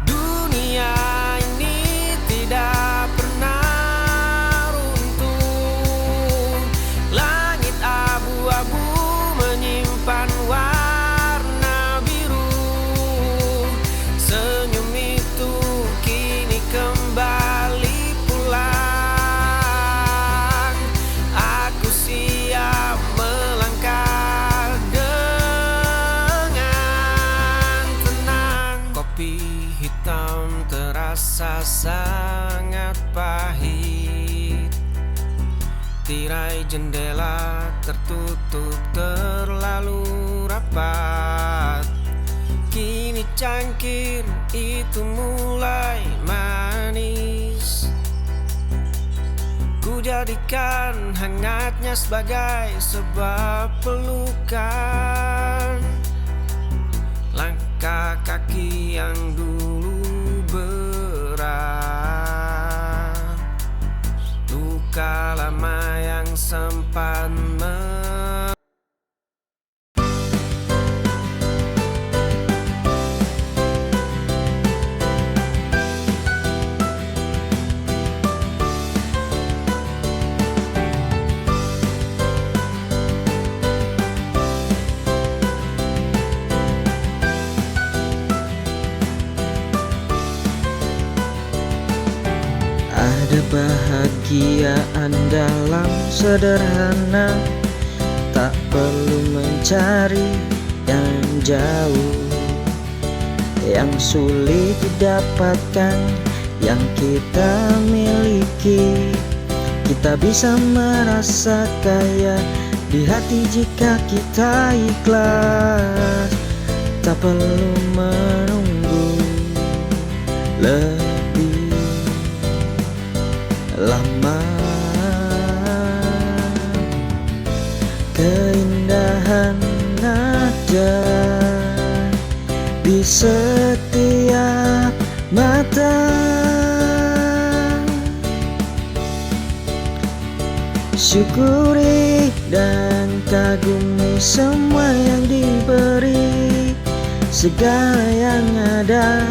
Dunia ini tidak pernah runtuh. Langit abu-abu menyimpan warna biru. Senyum itu kini kembali pula. hitam terasa sangat pahit. Tirai jendela tertutup terlalu rapat. Kini cangkir itu mulai manis. Ku jadikan hangatnya sebagai sebuah pelukan. Langkah kaki yang dulu berat, luka lama yang sempat Ada bahagiaan dalam sederhana, tak perlu mencari yang jauh, yang sulit didapatkan, yang kita miliki. Kita bisa merasa kaya di hati jika kita ikhlas, tak perlu menunggu lebih lama. Keindahan ada di setiap mata. Syukuri dan kagumi semua yang diberi, segala yang ada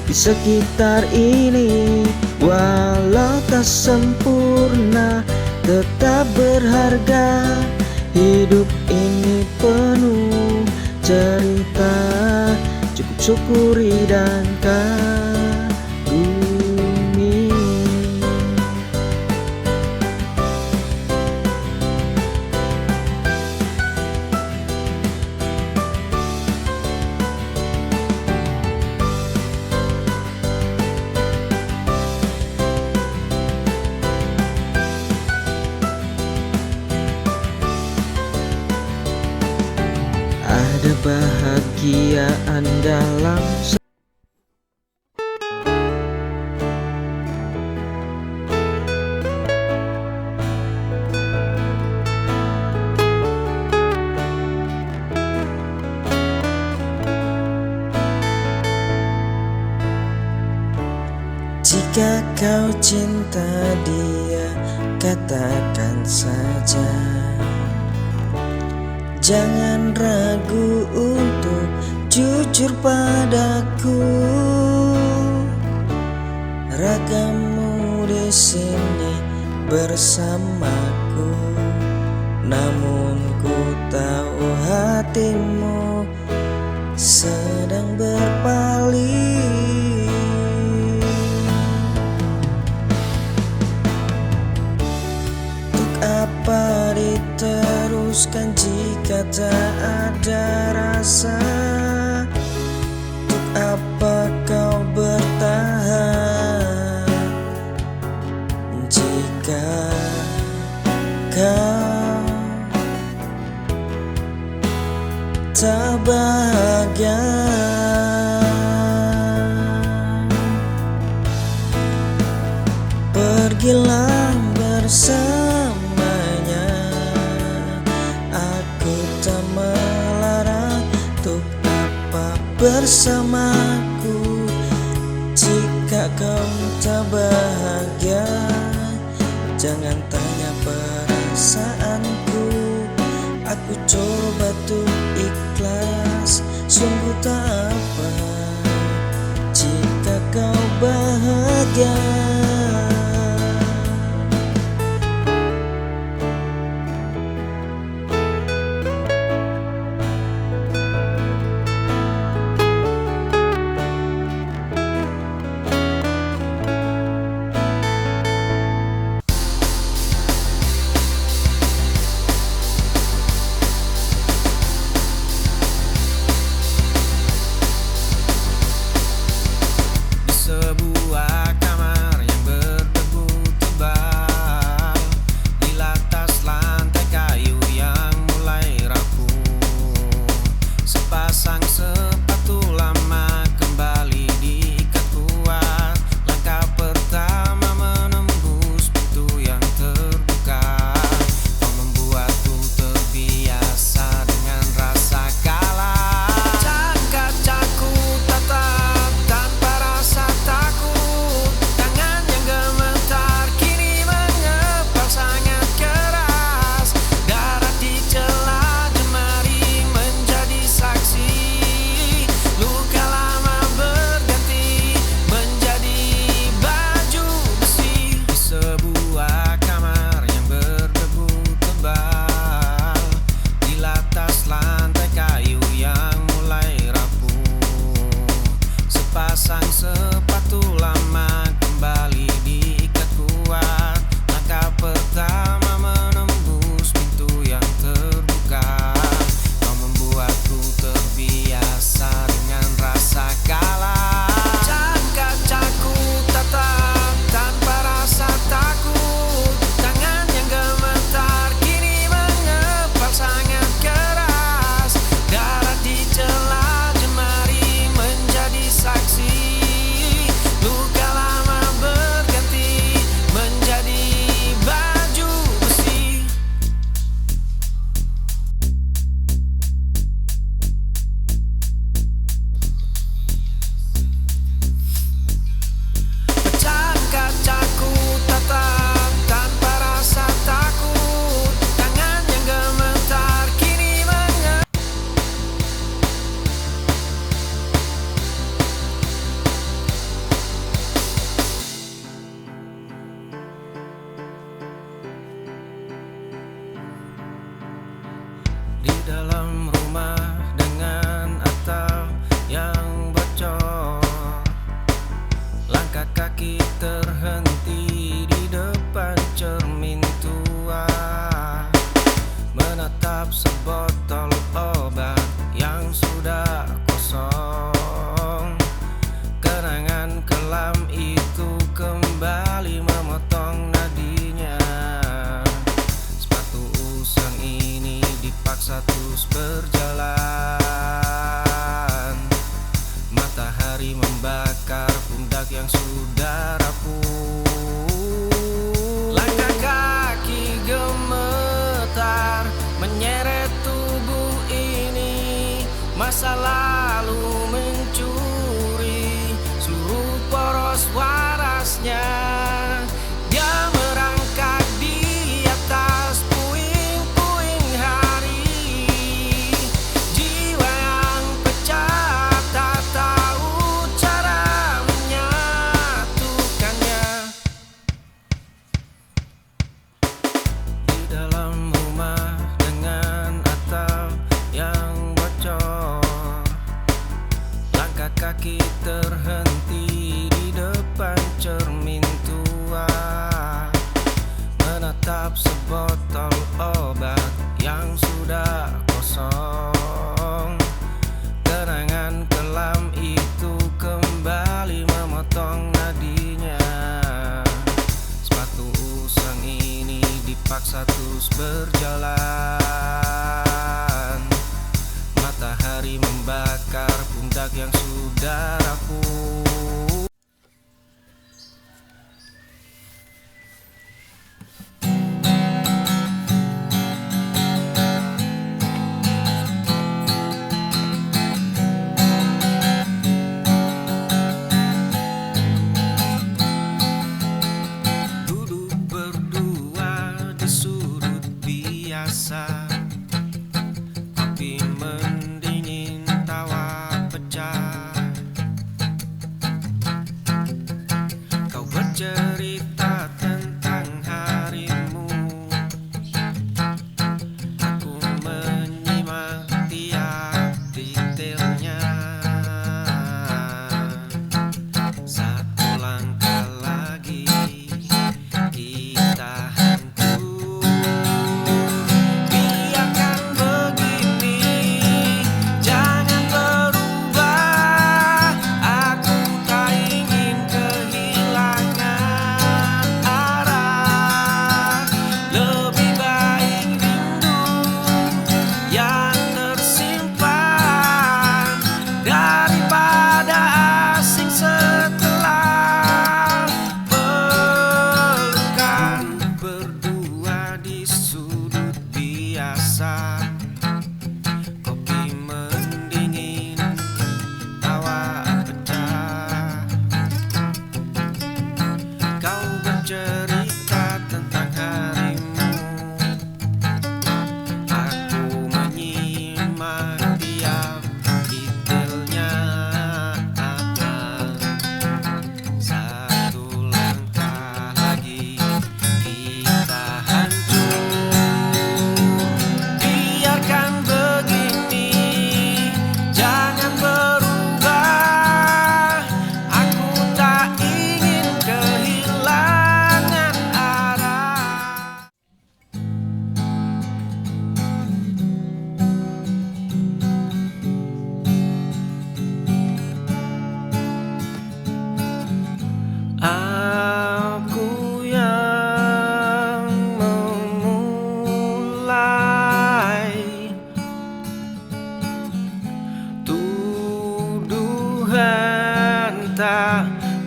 di sekitar ini. Walau tak sempurna, tetap berharga. Hidup ini penuh cerita, cukup syukuri dan kagumi. Ada bahagiaan dalam jika kau cinta dia, katakan saja. Jangan ragu untuk jujur padaku. Ragamu di sini bersamaku, namun ku tahu hatimu sedang berpaling. Untuk apa diteruskan jika tak ada rasa? Untuk apa kau bertahan jika kau tak bahagia? Pergilah bersamanya, aku tak melarang. Untuk apa bersamaku jika kau tak bahagia? Jangan tanya perasaanku, aku coba tuh ikhlas. Sungguh tak apa jika kau bahagia. sepatu lama kembali diikat kuat. Langkah pertama menembus pintu yang terbuka. Kau membuatku terbiasa dengan rasa kalah. Kaca-kacaku tatap tanpa rasa takut. Tangan yang gemetar kini mengepal sangat keras. Darah di celah jemari menjadi saksi. Luka lama berganti menjadi baju besi. Pecah kacaku tatap tanpa rasa takut. Tangan yang gemetar kini di dalam rumah dengan atap yang bocor. Langkah kaki terhenti di depan cermin tua. Menatap sebotol obat yang sudah kosong. Kenangan kelam itu kembali memotong nadinya. Sepatu usang ini dipaksa terus berjalan. Matahari membakar pundak yang sudah rapuh. Langkah kaki gemetar menyeret tubuh ini. Masa lalu mencuri seluruh poros warasnya. Dia merangkak di atas puing-puing hari. Jiwa yang pecah tak tahu cara menyatukannya. Di dalam rumah dengan atap yang bocor. Langkah kaki terhenti di depan cermin tua. Menatap sebotol obat yang sudah kosong. Kenangan kelam itu kembali memotong nadinya. Sepatu usang ini dipaksa terus berjalan. Matahari membakar pundak yang sudah rapuh. Duduk berdua di sudut biasa. Kopi mendingin, tawa pecah.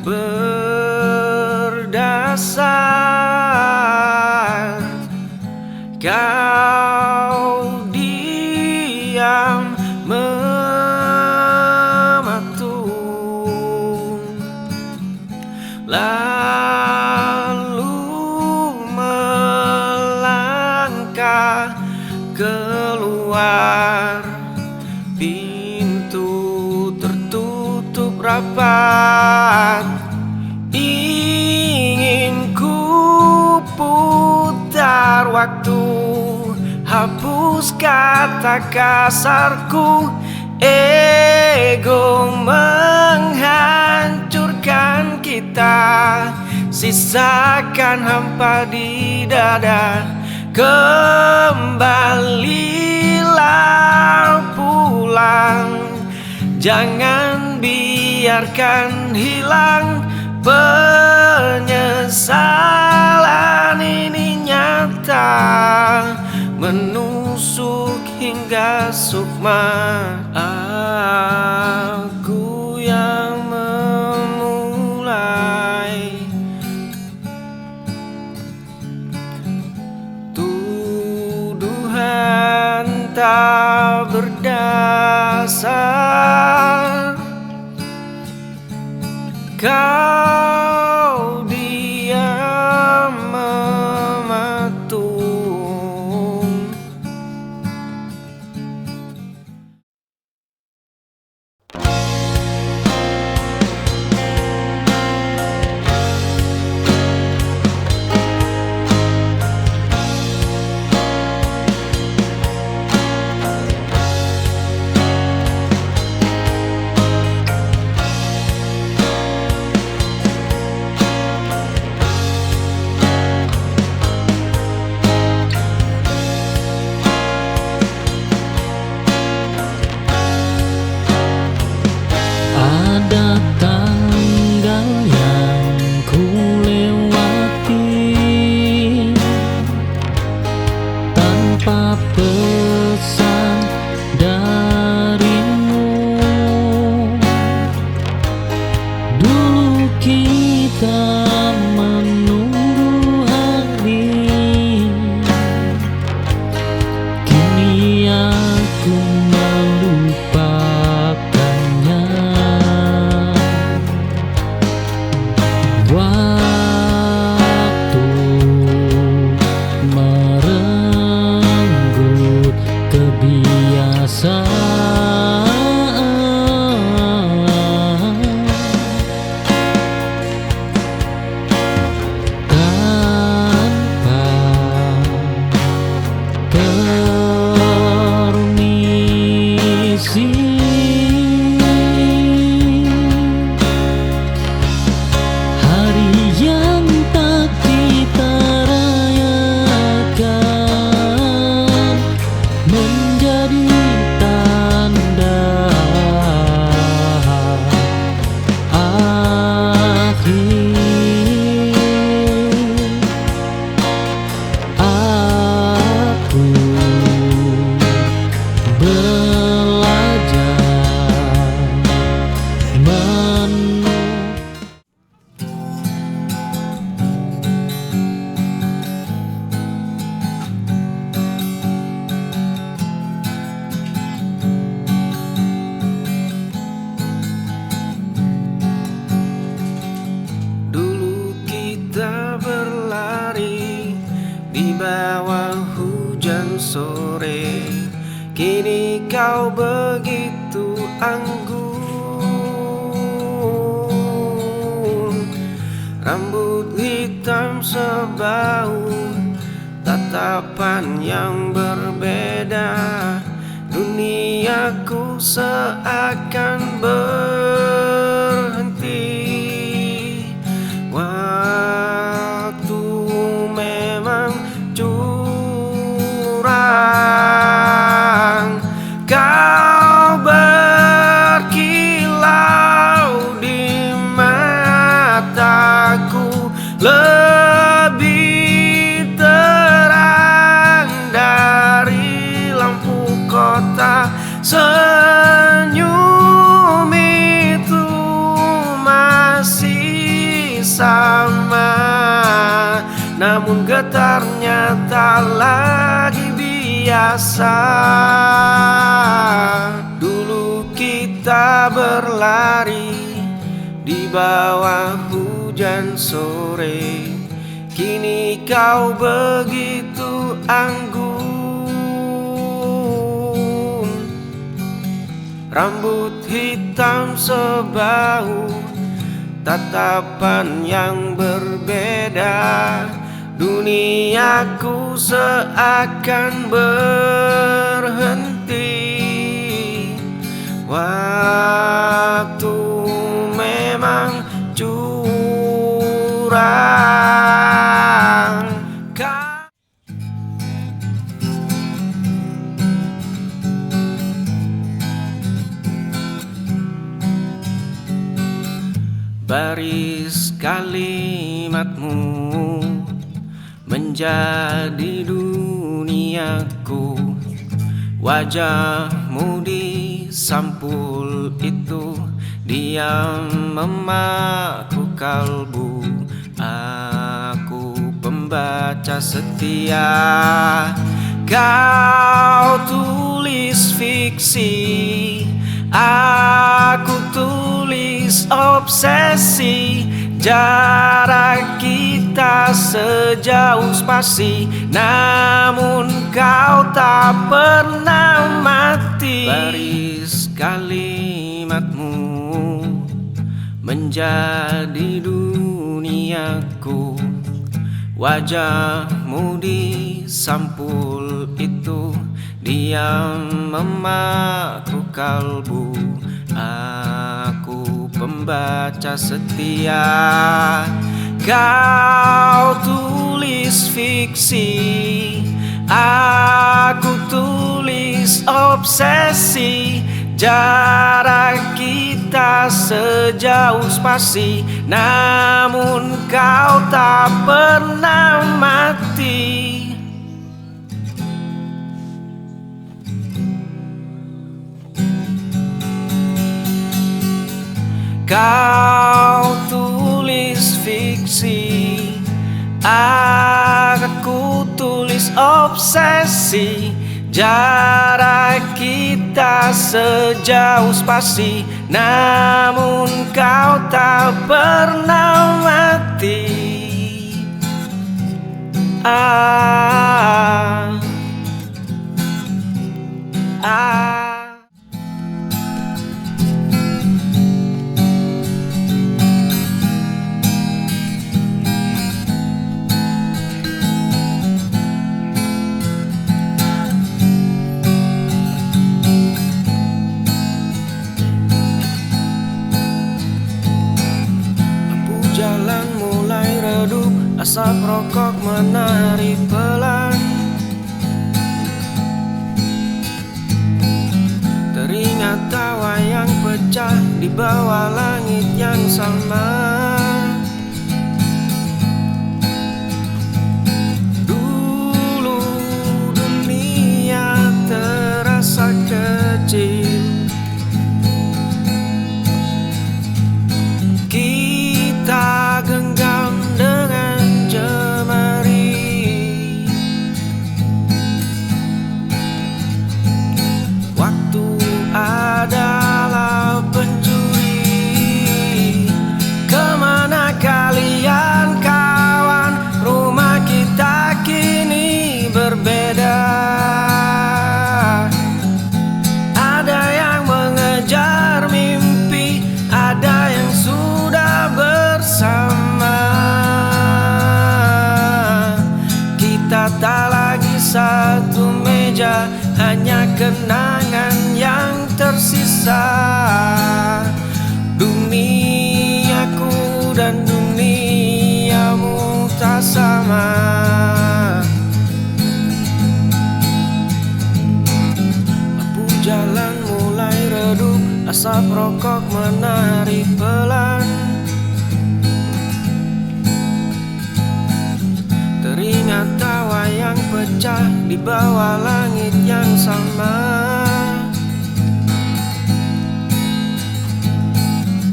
berdasar. Kau diam mematung, lalu melangkah keluar. Pintu tertutup rapat. Ingin ku putar waktu, hapus kata kasarku. Ego menghancurkan kita, sisakan hampa di dada. Kembalilah pulang, jangan biarkan hilang. Penyesalan ini nyata, menusuk hingga sukma. Aku yang memulai, tuduhan tak berdasar. Kau diam mematung. Ada tanggal yang ku lewati tanpa pesan darimu. Dulu kita menunggu hari, kini aku melupakannya. Waktu merenggut kebiasaan, tanpa permisi. Hari yang tak kita rayakan menjadi tanda akhir. Aku belajar Dulu kita berlari di bawah hujan sore, kini kau begitu anggun. Rambut hitam sebau, tatapan yang berbeda. Duniaku seakan berhenti. Waktu memang curang, kau berkilau di mataku, lebih terang dari lampu kota. Senyum itu masih namun getarnya tak lagi biasa. Dulu kita berlari di bawah hujan sore, kini kau begitu anggun. Rambut hitam sebahu, tatapan yang berbeda, duniaku seakan berhenti. Waktu memang curang. Baris kalimatmu menjadi duniaku, wajahmu di sampul itu diam memaku kalbu. Aku pembaca setia, kau tulis fiksi, aku tulis obsesi. Jarak kita sejauh spasi, namun kau tak pernah mati. Baris kalimatmu menjadi duniaku, wajahmu di sampul itu diam memaku kalbu. Aku pembaca setia, kau tulis fiksi, aku tulis obsesi. Jarak kita sejauh spasi, namun kau tak pernah mati. Kau tulis fiksi, aku tulis obsesi. Jarak kita sejauh spasi, namun kau tak pernah mati. Jalan mulai redup, asap rokok menari pelan. Teringat tawa yang pecah di bawah langit yang sama. Dulu dunia terasa kecil, kita genggam dengan jemari. Waktu adalah pencuri. Kemana kalian kawan? Rumah kita kini berbeda. Ada yang mengejar mimpi, ada yang sudah bersama. Kita tak lagi satu meja, hanya kenangan yang tersisa. Duniaku dan duniamu tak sama. Lampu jalan mulai redup, asap rokok menari pelan. Teringat tawa yang pecah di bawah langit yang sama.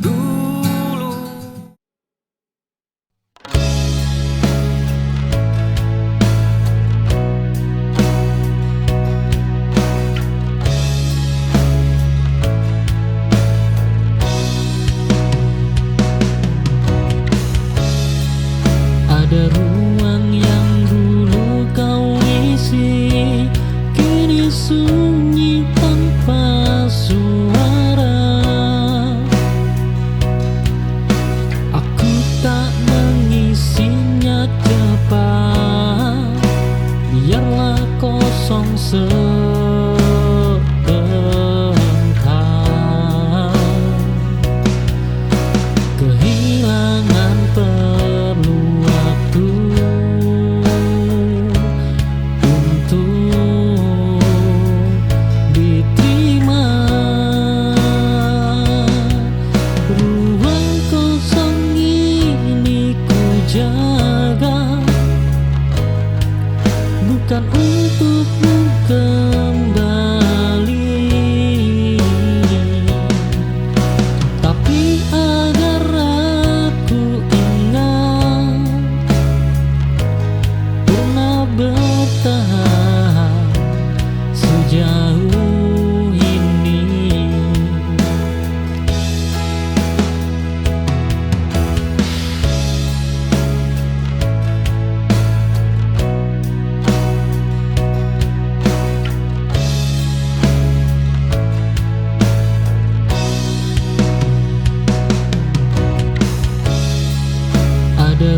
Dulu Ada ruang yang dulu kau isi, kini sunyi tanpa suara. Aku tak mengisinya cepat, biarlah kosong sebentar. Kehilangan perlu waktu untuk diterima. Ruang kosong ini ku jaga, bukan untukmu kembali, tapi agar aku ingat pernah bertahan sejauh ini. Ada